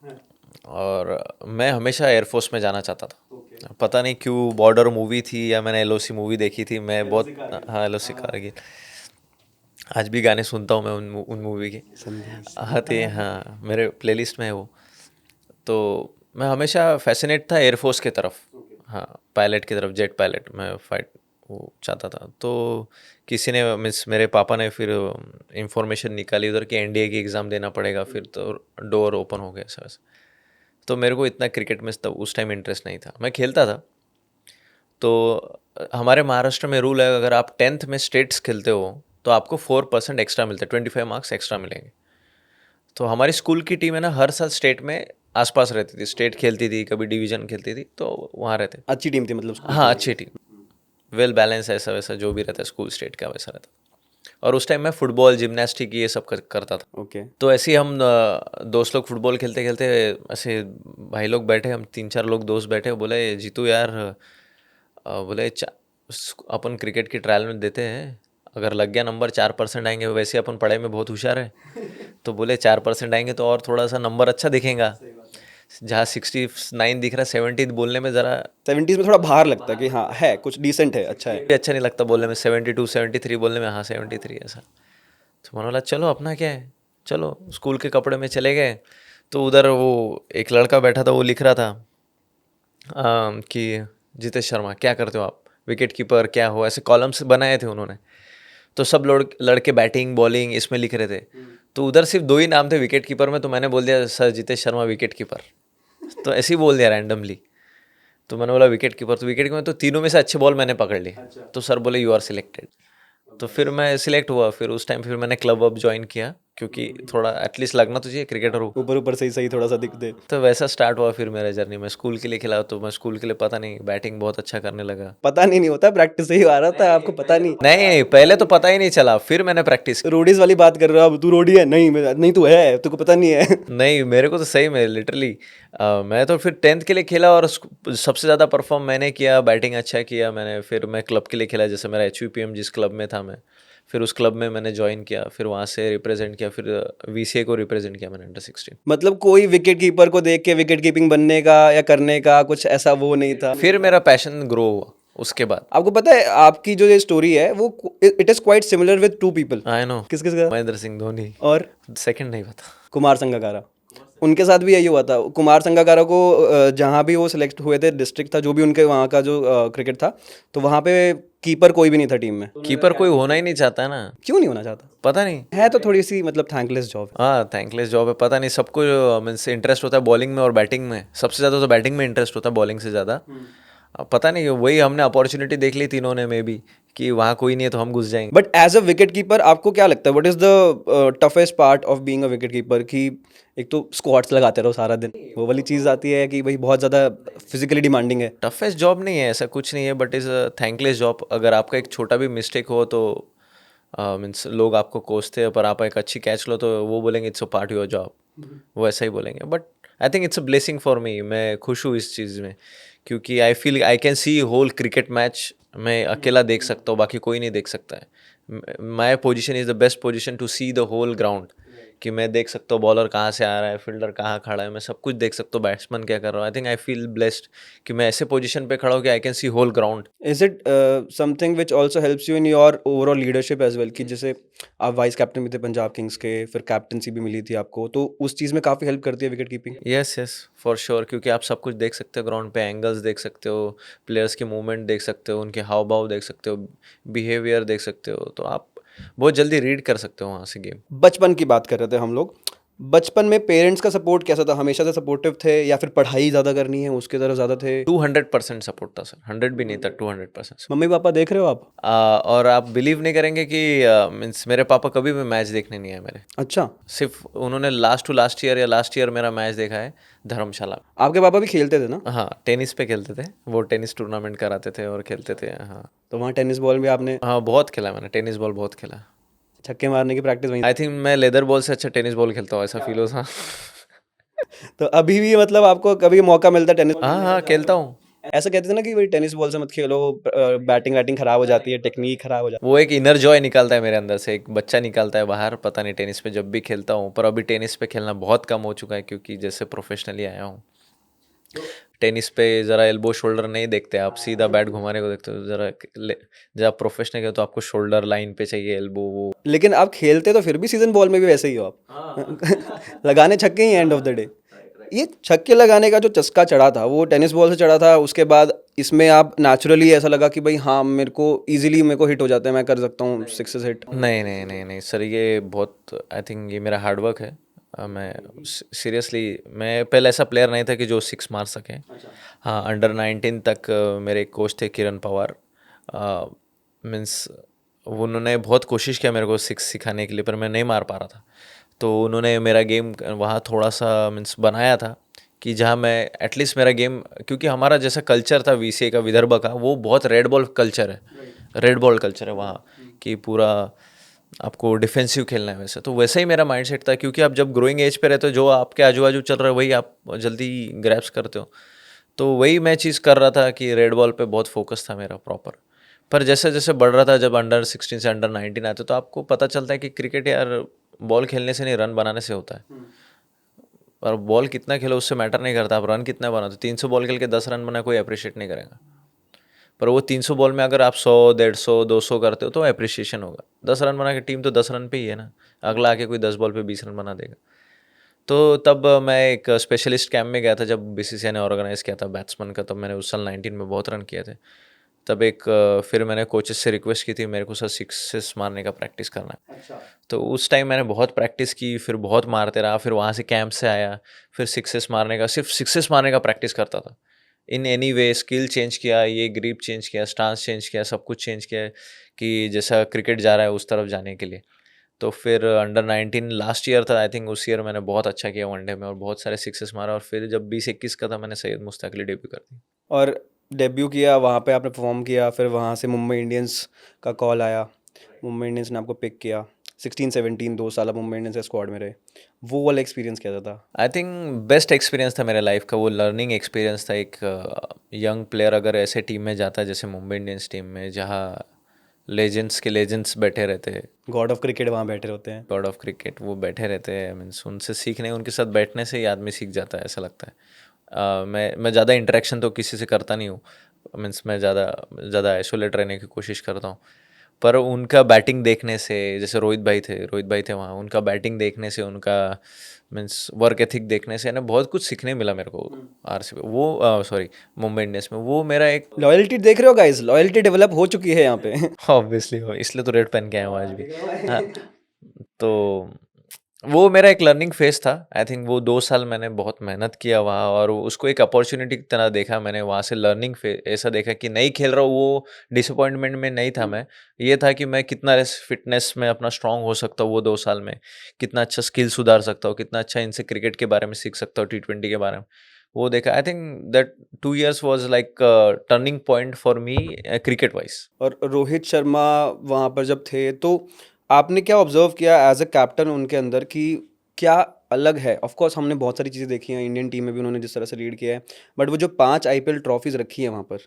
और मैं हमेशा एयरफोर्स में जाना चाहता था। पता नहीं क्यों, बॉर्डर मूवी थी या मैंने एलओसी मूवी देखी थी, मैं बहुत, हाँ एलओसी कारगिल, आज भी गाने सुनता हूँ मैं उन मूवी के। आते हाँ मेरे प्लेलिस्ट में है वो। तो मैं हमेशा फैसिनेट था एयरफोर्स की तरफ, हाँ पायलट की तरफ, जेट पायलट मैं फाइट वो चाहता था। तो किसी ने मीन्स मेरे पापा ने फिर इंफॉर्मेशन निकाली उधर कि एनडीए की एग्ज़ाम देना पड़ेगा, फिर तो डोर ओपन हो गया ऐसा वैसा। तो मेरे को इतना क्रिकेट में तब उस टाइम इंटरेस्ट नहीं था, मैं खेलता था। तो हमारे महाराष्ट्र में रूल है, अगर आप 10th में स्टेट्स खेलते हो तो आपको 4% एक्स्ट्रा मिलता है, 25 मार्क्स एक्स्ट्रा मिलेंगे। तो हमारी स्कूल की टीम है ना हर साल स्टेट में आसपास रहती थी, स्टेट खेलती थी, कभी डिवीजन खेलती थी, तो वहाँ रहते। अच्छी टीम थी मतलब स्कूल हाँ की। अच्छी टीम, वेल बैलेंस ऐसा वैसा जो भी रहता है स्कूल स्टेट का वैसा रहता। और उस टाइम मैं फुटबॉल जिम्नास्टिक ये सब करता था। ओके। तो ऐसे ही हम दोस्त लोग फुटबॉल खेलते खेलते ऐसे भाई लोग बैठे, हम 3-4 लोग दोस्त बैठे, बोले जीतू यार, बोले अपन क्रिकेट की ट्रायल में देते हैं, अगर लग गया नंबर 4% आएंगे, वैसे अपन पढ़ाई में बहुत होशियार है, तो बोले 4% आएंगे तो और थोड़ा सा नंबर अच्छा दिखेगा, जहाँ 69 दिख रहा 70 बोलने में ज़रा 70s में थोड़ा बाहर लगता है कि हाँ है कुछ डिसेंट है, अच्छा है। भी अच्छा नहीं लगता बोलने में, 72 73 बोलने में, हाँ 73 ऐसा। तो मैंने बोला चलो अपना क्या है, चलो स्कूल के कपड़े में चले गए। तो उधर वो एक लड़का बैठा था, वो लिख रहा था कि जितेश शर्मा क्या करते हो आप, विकेट कीपर क्या हो, ऐसे कॉलम्स बनाए थे उन्होंने। तो सब लड़के बैटिंग बॉलिंग इसमें लिख रहे थे। तो उधर सिर्फ 2 ही नाम थे विकेट कीपर में, तो मैंने बोल दिया sir Jitesh Sharma wicket keeper, तो ऐसे ही बोल दिया रैंडमली। तो मैंने बोला विकेट कीपर, तो विकेट कीपर, तो तीनों में से अच्छे बॉल मैंने पकड़ ली। तो सर बोले यू आर सिलेक्टेड। तो फिर मैं सिलेक्ट हुआ, फिर उस टाइम फिर मैंने क्लब अब ज्वाइन किया, क्योंकि थोड़ा एटलीस्ट लगना तो चाहिए क्रिकेटर हो। ऊपर ऊपर सही सही थोड़ा सा दिख दे। तो वैसा स्टार्ट हुआ फिर मेरा जर्नी। मैं स्कूल के लिए खेला, तो मैं स्कूल के लिए पता नहीं बैटिंग बहुत अच्छा करने लगा। पता नहीं होता, प्रैक्टिस से ही आ रहा था, आपको पता नहीं। नहीं पहले तो पता ही नहीं चला, फिर मैंने प्रैक्टिस। रोडीज वाली बात कर रहे हो, अब तू रोडी है? नहीं नहीं तू है, तुझको पता नहीं है। नहीं मेरे को तो सही में लिटरली, मैं तो फिर 10th के लिए खेला और सबसे ज़्यादा परफॉर्म मैंने किया, बैटिंग अच्छा किया मैंने। फिर मैं क्लब के लिए खेला, जैसे मेरा HUPM जिस क्लब में था मैं, फिर उस क्लब में मैंने ज्वाइन किया, फिर वहाँ से रिप्रेजेंट किया, फिर VCA को रिप्रेजेंट किया मैंने अंडर 16। मतलब कोई विकेट कीपर को देख के विकेट कीपिंग बनने का या करने का कुछ ऐसा वो नहीं था? फिर मेरा पैशन ग्रो हुआ उसके बाद। आपको पता है आपकी जो ये स्टोरी है वो it is quite similar with 2 people. I know, किस किस का? महेंद्र सिंह धोनी, और सेकंड नहीं पता। कुमार संगकारा, उनके साथ भी यही हुआ था। कुमार संगकारा को जहाँ भी वो सिलेक्ट हुए थे, डिस्ट्रिक्ट था जो भी उनके वहाँ का जो क्रिकेट था, तो वहाँ पे कीपर कोई भी नहीं था टीम में। कीपर कोई होना ही नहीं चाहता ना, क्यों नहीं होना चाहता? पता नहीं। है तो थोड़ी सी मतलब थैंकलेस जॉब है। हाँ थैंकलेस जॉब है, पता नहीं। सबको मीन्स इंटरेस्ट होता है बॉलिंग में और बैटिंग में, सबसे ज़्यादा तो बैटिंग में इंटरेस्ट होता है बॉलिंग से ज़्यादा। अब पता नहीं, वही हमने अपॉर्चुनिटी देख ली तीनों ने में भी, कि वहाँ कोई नहीं है तो हम घुस जाएंगे। But as a wicket keeper आपको क्या लगता है, what is the toughest part of being a wicket keeper? कि एक तो स्क्वाट्स लगाते रहो सारा दिन, वो वाली चीज़ आती है कि भाई बहुत ज़्यादा फिजिकली डिमांडिंग है। टफेस्ट जॉब नहीं है, ऐसा कुछ नहीं है, बट इज़ थैंकलेस जॉब। अगर आपका एक छोटा भी मिस्टेक हो तो मीन्स लोग आपको कोसते हैं, पर आप एक अच्छी कैच लो तो वो बोलेंगे it's a part your job, वो ऐसा ही बोलेंगे। But I think it's a blessing for me, मैं खुश हूँ इस चीज़ में, क्योंकि I feel I can see whole cricket match, मैं अकेला देख सकता हूँ, बाकी कोई नहीं देख सकता है। My position is the best position to see the whole ground, कि मैं देख सकता हूँ बॉलर कहाँ से आ रहा है, फील्डर कहाँ खड़ा है, मैं सब कुछ देख सकता हूँ, बैट्समैन क्या कर रहा हूँ। I think I feel blessed कि मैं ऐसे पोजीशन पे खड़ा हूँ कि I can see whole ground. Is it something which also helps you in your overall leadership as well? कि जैसे आप वाइस कैप्टन भी थे पंजाब किंग्स के, फिर कैप्टनसी भी मिली थी आपको, तो उस चीज़ में काफ़ी हेल्प करती है wicket keeping? Yes yes for sure, क्योंकि आप सब कुछ देख सकते हो ग्राउंड पे, एंगल्स देख सकते हो, प्लेयर्स की मूवमेंट देख सकते हो, उनके हाव भाव देख सकते हो, बिहेवियर देख सकते हो, तो आप बहुत जल्दी रीड कर सकते हो वहाँ से गेम। बचपन की बात कर रहे थे हम लोग, बचपन में पेरेंट्स का सपोर्ट कैसा था? हमेशा से सपोर्टिव थे या फिर पढ़ाई ज़्यादा करनी है उसकी तरफ ज़्यादा थे? 200% सपोर्ट था सर, 100 भी नहीं था, 200%। मम्मी पापा देख रहे हो आप? और आप बिलीव नहीं करेंगे कि मीन्स मेरे पापा कभी भी मैच देखने नहीं आए मेरे। अच्छा, सिर्फ उन्होंने लास्ट टू लास्ट ईयर या लास्ट ईयर मेरा मैच देखा है धर्मशाला में। आपके पापा भी खेलते थे ना? हाँ, टेनिस पे खेलते थे, वो टेनिस टूर्नामेंट कराते थे और खेलते थे। हाँ तो वहाँ टेनिस बॉल भी आपने हाँ, बहुत खेला मैंने, टेनिस बॉल बहुत खेला। छक्के मारने की प्रैक्टिस वहीं आई थिंक मैं लेदर बॉल से अच्छा टेनिस बॉल खेलता हूँ, ऐसा फील होता। तो अभी भी मतलब आपको कभी मौका मिलता है टेनिस हाँ हाँ, खेलता हूँ। ऐसा कहते थे ना कि भाई टेनिस बॉल से मत खेलो, बैटिंग वैटिंग खराब हो जाती है, टेक्निक खराब हो जाती वो एक इनर जॉय निकालता है मेरे अंदर से, एक बच्चा निकालता है बाहर, पता नहीं टेनिस पे जब भी खेलता हूँ। पर अभी टेनिस पे खेलना बहुत कम हो चुका है क्योंकि जैसे प्रोफेशनली आया हूँ। टेनिस पे ज़रा एल्बो शोल्डर नहीं देखते आप, सीधा बैट घुमाने को देखते हो। जब आप प्रोफेशनल हो तो आपको शोल्डर लाइन पे चाहिए, एल्बो वो। है। लेकिन आप खेलते तो फिर भी सीजन बॉल में भी वैसे ही हो आप लगाने छक्के ही एंड ऑफ द डे। ये छक्के लगाने का जो चस्का चढ़ा था वो टेनिस बॉल से चढ़ा था, उसके बाद इसमें आप नेचुरली ऐसा लगा कि भाई हाँ मेरे को इजीली मेरे को हिट हो जाता है, मैं कर सकता हूँ सिक्सेस हिट? नहीं नहीं नहीं नहीं सर, ये बहुत, आई थिंक ये मेरा हार्डवर्क है। मैं सीरियसली, मैं पहले ऐसा प्लेयर नहीं था कि जो सिक्स मार सके। हाँ, अंडर 19 तक मेरे कोच थे किरण पवार, मीन्स उन्होंने बहुत कोशिश किया मेरे को सिक्स सिखाने के लिए, पर मैं नहीं मार पा रहा था। तो उन्होंने मेरा गेम वहाँ थोड़ा सा मीन्स बनाया था कि जहाँ मैं एटलीस्ट मेरा गेम, क्योंकि हमारा जैसा कल्चर था वीसीए का, विदर्भ का, वो बहुत रेड बॉल कल्चर है, रेड बॉल कल्चर है वहाँ कि पूरा आपको डिफेंसिव खेलना है। वैसे तो वैसे ही मेरा माइंडसेट था, क्योंकि आप जब ग्रोइंग एज पे रहते हो जो आपके आजू बाजू चल रहा है वही आप जल्दी ग्रैब्स करते हो। तो वही मैं चीज़ कर रहा था कि रेड बॉल पे बहुत फोकस था मेरा प्रॉपर। पर जैसे जैसे बढ़ रहा था, जब अंडर 16 से अंडर 19 आते तो आपको पता चलता है कि क्रिकेट यार बॉल खेलने से नहीं, रन बनाने से होता है। और बॉल कितना खेलो उससे मैटर नहीं करता, आप रन कितना बनाते हो। 300 बॉल खेल के 10 रन बना, कोई अप्रिशिएट नहीं करेगा। पर वो 300 बॉल में अगर आप 100, 150, 200 करते हो तो अप्रिशिएशन होगा। 10 रन बना के टीम तो 10 रन पे ही है ना, अगला आके कोई 10 बॉल पे 20 रन बना देगा। तो तब मैं एक स्पेशलिस्ट कैंप में गया था जब बीसीसीआई ने ऑर्गेनाइज किया था बैट्समैन का, तब मैंने उस साल 19 में बहुत रन किए थे। तब एक फिर मैंने कोचेस से रिक्वेस्ट की थी मेरे को सर सिक्सेस मारने का प्रैक्टिस करना है। तो उस टाइम मैंने बहुत प्रैक्टिस की, फिर बहुत मारते रहा, फिर वहाँ से कैंप से आया, फिर सिक्सेस मारने का, सिर्फ सिक्सेस मारने का प्रैक्टिस करता था। In any way skill change किया, ये ग्रिप चेंज किया, स्टांस चेंज किया, सब कुछ चेंज किया कि जैसा क्रिकेट जा रहा है उस तरफ जाने के लिए। तो फिर अंडर 19 लास्ट ईयर था आई थिंक, उस ईयर मैंने बहुत अच्छा किया वनडे में और बहुत सारे सिक्सेस मारा। और फिर जब 20-21 का था मैंने सैयद मुश्ताक अली डेब्यू कर दी। और डेब्यू किया वहाँ पे आपने परफॉर्म किया, फिर वहाँ से मुंबई इंडियंस का कॉल आया, मुंबई इंडियंस ने आपको पिक किया, 16-17 2 साल आप मुंबई इंडियंस के स्क्वाड में रहे। वो वाला एक्सपीरियंस कैसा था? आई थिंक बेस्ट एक्सपीरियंस था मेरे लाइफ का, वो लर्निंग एक्सपीरियंस था। एक यंग प्लेयर अगर ऐसे टीम में जाता है जैसे मुंबई इंडियंस टीम में, जहाँ लेजेंड्स के लेजेंड्स बैठे रहते हैं, गॉड ऑफ क्रिकेट वहाँ बैठे होते हैं। गॉड ऑफ क्रिकेट वो बैठे रहते हैं, मीन्स उनसे सीखने, उनके साथ बैठने से ही आदमी सीख जाता है, ऐसा लगता है। मैं ज़्यादा इंटरेक्शन तो किसी से करता नहीं हूँ, मीन्स मैं ज़्यादा ज़्यादा आइसोलेट रहने की कोशिश करता हूँ। पर उनका बैटिंग देखने से, जैसे रोहित भाई थे वहाँ, उनका बैटिंग देखने से, उनका मीन्स वर्क एथिक देखने से ना बहुत कुछ सीखने मिला मेरे को। आरसीबी वो सॉरी मुंबई इंडियंस में, वो मेरा एक लॉयल्टी देख रहे हो गाइस, लॉयल्टी डेवलप हो चुकी है यहाँ पे ऑब्वियसली हो, इसलिए तो रेड पहन के आया हूँ आज भी। हाँ, तो वो मेरा एक लर्निंग फेज था। आई थिंक वो 2 साल मैंने बहुत मेहनत किया वहाँ, और उसको एक अपॉर्चुनिटी की तरह देखा मैंने। वहाँ से लर्निंग फेज ऐसा देखा कि नहीं खेल रहा हूँ, वो डिसअपॉइंटमेंट में नहीं था मैं। ये था कि मैं कितना फिटनेस में अपना स्ट्रांग हो सकता हूँ वो 2 साल में, कितना अच्छा स्किल सुधार सकता हूँ, कितना अच्छा इनसे क्रिकेट के बारे में सीख सकता हूँ, T20 के बारे में। वो देखा। I think that 2 years was like turning point for me cricket wise. और रोहित शर्मा वहाँ पर जब थे तो आपने क्या ऑब्जर्व किया एज अ कैप्टन उनके अंदर कि क्या अलग है? ऑफ कोर्स हमने बहुत सारी चीज़ें देखी हैं, इंडियन टीम में भी उन्होंने जिस तरह से लीड किया है, बट वो जो 5 आईपीएल ट्रॉफीज रखी है वहाँ पर,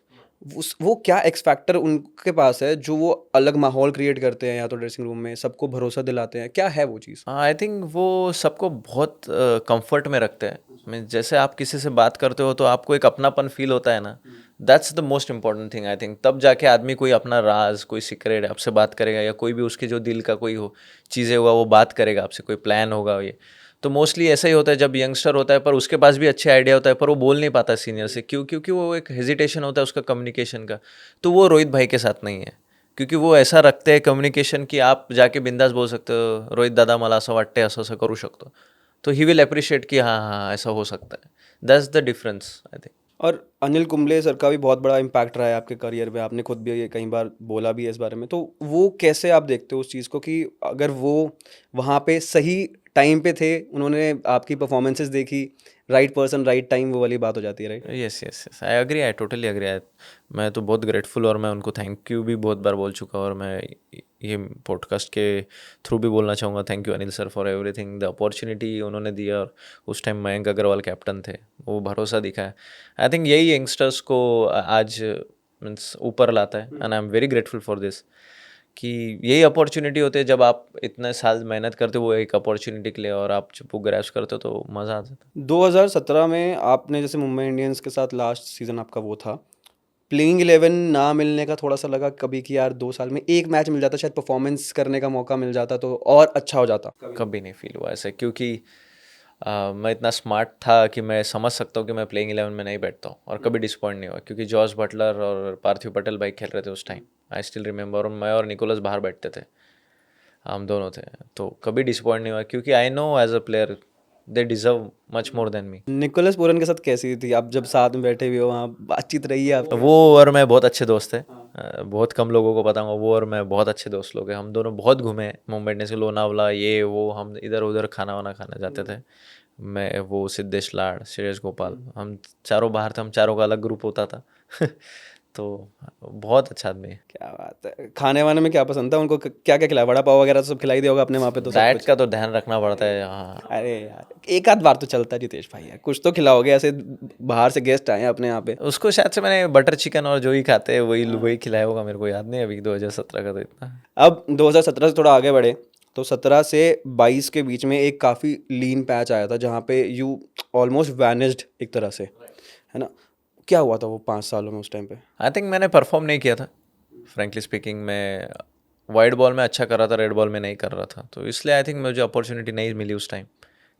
वो क्या एक्स फैक्टर उनके पास है जो वो अलग माहौल क्रिएट करते हैं या तो ड्रेसिंग रूम में सबको भरोसा दिलाते हैं? क्या है वो चीज़? आई थिंक वो सबको बहुत कंफर्ट में रखते हैं। मीन जैसे आप किसी से बात करते हो तो आपको एक अपनापन फील होता है ना, that's the most important thing I think. तब जाके आदमी कोई अपना राज, कोई सीक्रेट आपसे बात करेगा, या कोई भी उसके जो दिल का कोई हो चीज़ें हुआ वो बात करेगा आपसे, कोई प्लान होगा ये। तो मोस्टली ऐसा ही होता है जब यंगस्टर होता है, पर उसके पास भी अच्छे आइडिया होता है, पर वो बोल नहीं पाता सीनियर से। क्यों? क्योंकि वो एक हेजिटेशन होता है उसका कम्युनिकेशन का। तो वो रोहित भाई के साथ नहीं है, क्योंकि वो ऐसा रखते हैं कम्युनिकेशन की आप जाके बिंदास बोल सकते हो, रोहित दादा मला असं वाटते, असं असं करू शकतो। तो ही विल अप्रिशिएट कि हाँ हाँ ऐसा हो सकता है. That's the difference I think. और अनिल कुंबले सर का भी बहुत बड़ा इम्पैक्ट रहा है आपके करियर में, आपने खुद भी ये कई बार बोला भी है इस बारे में, तो वो कैसे आप देखते हो उस चीज़ को कि अगर वो वहाँ पे सही टाइम पे थे, उन्होंने आपकी परफॉर्मेंसेस देखी, राइट पर्सन राइट टाइम, वो वाली बात हो जाती है, right? Yes yes yes, I agree, I totally agree. मैं तो बहुत ग्रेटफुल, और मैं उनको थैंक यू भी बहुत बार बोल चुका, और मैं ये पॉडकास्ट के थ्रू भी बोलना चाहूँगा. Thank you Anil sir for everything, the opportunity उन्होंने दिया. और उस टाइम मयंक अग्रवाल कैप्टन थे, वो भरोसा दिखाया. आई थिंक यही यंगस्टर्स को आज मीन्स ऊपर लाता है, and I am very grateful for this. कि यही अपॉर्चुनिटी होते हैं जब आप इतने साल मेहनत करते हो वो एक अपॉर्चुनिटी के लिए, और आप जब वो ग्रैब्स करते हो तो मज़ा आ जाता है. 2017 में आपने जैसे मुंबई इंडियंस के साथ लास्ट सीजन आपका वो था, प्लेइंग 11 ना मिलने का थोड़ा सा लगा कभी कि यार 2 साल में एक मैच मिल जाता, शायद परफॉर्मेंस करने का मौका मिल जाता तो और अच्छा हो जाता? कभी नहीं फील हुआ ऐसे, क्योंकि मैं इतना स्मार्ट था कि मैं समझ सकता हूँ कि मैं प्लेइंग 11 में नहीं बैठता हूँ, और कभी डिसपॉइंट नहीं हुआ. क्योंकि जॉस बटलर और पार्थिव पटेल भाई खेल रहे थे उस टाइम, आई स्टिल रिमेंबर. और मैं और निकोलस बाहर बैठते थे, हम दोनों थे. तो कभी डिसपॉइंट नहीं हुआ, क्योंकि I know as a player they deserve much more than me. Nicholas Pooran के साथ कैसी थी, आप जब साथ में बैठे हुए हो, वहाँ बातचीत रही है आपकी? वो और मैं बहुत अच्छे दोस्त हैं. बहुत कम लोगों को पता होगा, वो और मैं बहुत अच्छे दोस्त लोग हैं. हम दोनों बहुत घूमे मुंबई इंडियंस के, लोनावला ये वो, हम इधर उधर खाना वाना खाने जाते थे. मैं, वो सिद्धेश लाड, श्रेयस गोपाल, हम चारों बाहर थे. हम चारों का अलग ग्रुप होता था. तो बहुत अच्छा आदमी है. क्या बात है, खाने वाने में क्या पसंद था उनको, क्या क्या खिलाया? वड़ा पाव वगैरह तो सब खिलाई दिया होगा आपने वहाँ पे तो सब डाइट कुछ? का तो ध्यान रखना पड़ता है. हाँ, अरे यार, एक आध बार तो चलता है जितेश भाई, यार कुछ तो खिलाओगे, ऐसे बाहर से गेस्ट आए हैं अपने यहाँ पे। उसको शायद से मैंने बटर चिकन और जो ही खाते हैं वही वही खिलाया होगा, मेरे को याद नहीं अभी 2017 का तो इतना. अब 2017 से थोड़ा आगे बढ़े तो 17 से 22 के बीच में एक काफ़ी लीन पैच आया था जहाँ पे यू ऑलमोस्ट वैनिस्ड एक तरह से, है ना? क्या हुआ था वो 5 सालों में उस टाइम पे? आई थिंक मैंने परफॉर्म नहीं किया था, फ्रेंकली स्पीकिंग. मैं वाइट बॉल में अच्छा कर रहा था, रेड बॉल में नहीं कर रहा था, तो इसलिए आई थिंक मुझे अपॉर्चुनिटी नहीं मिली उस टाइम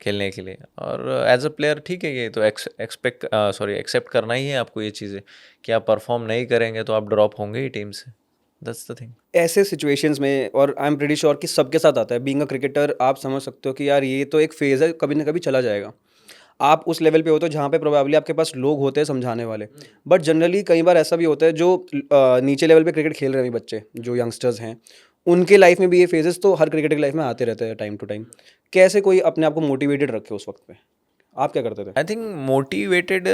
खेलने के लिए. और एज अ प्लेयर ठीक है, ये तो एक्सेप्ट करना ही है आपको ये चीज़ें, कि आप परफॉर्म नहीं करेंगे तो आप ड्रॉप होंगे ही टीम से. That's the thing. ऐसे सिचुएशंस में, और आई एम प्रीटी श्योर कि सबके साथ आता है, बीइंग अ क्रिकेटर आप समझ सकते हो कि यार ये तो एक फेज़ है, कभी ना कभी चला जाएगा. आप उस लेवल पे होते हो जहाँ पे प्रोबेबली आपके पास लोग होते हैं समझाने वाले, बट जनरली कई बार ऐसा भी होता है जो नीचे लेवल पे क्रिकेट खेल रहे हैं अभी बच्चे जो यंगस्टर्स हैं, उनके लाइफ में भी ये फेजेस तो हर क्रिकेटर की लाइफ में आते रहते हैं टाइम टू टाइम. कैसे कोई अपने आप को मोटिवेटेड रखे उस वक्त पे, आप क्या करते थे? आई थिंक मोटिवेटेड,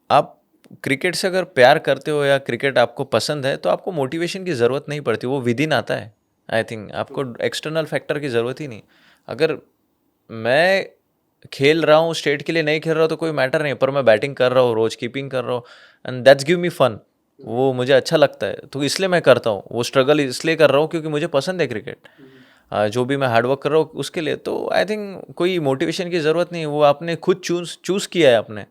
आप क्रिकेट से अगर प्यार करते हो या क्रिकेट आपको पसंद है तो आपको मोटिवेशन की ज़रूरत नहीं पड़ती, वो विद इन आता है. आई थिंक आपको एक्सटर्नल फैक्टर की ज़रूरत ही नहीं. अगर मैं खेल रहा हूँ स्टेट के लिए, नहीं खेल रहा हूँ तो कोई मैटर नहीं, पर मैं बैटिंग कर रहा हूँ, रोज कीपिंग कर रहा हूँ, and that's give me fun. वो मुझे अच्छा लगता है, तो इसलिए मैं करता हूँ. वो स्ट्रगल इसलिए कर रहा हूँ क्योंकि मुझे पसंद है क्रिकेट. जो भी मैं हार्डवर्क कर रहा हूँ उसके लिए, तो आई थिंक कोई मोटिवेशन की ज़रूरत नहीं है. वो आपने खुद चूज़ किया है आपने,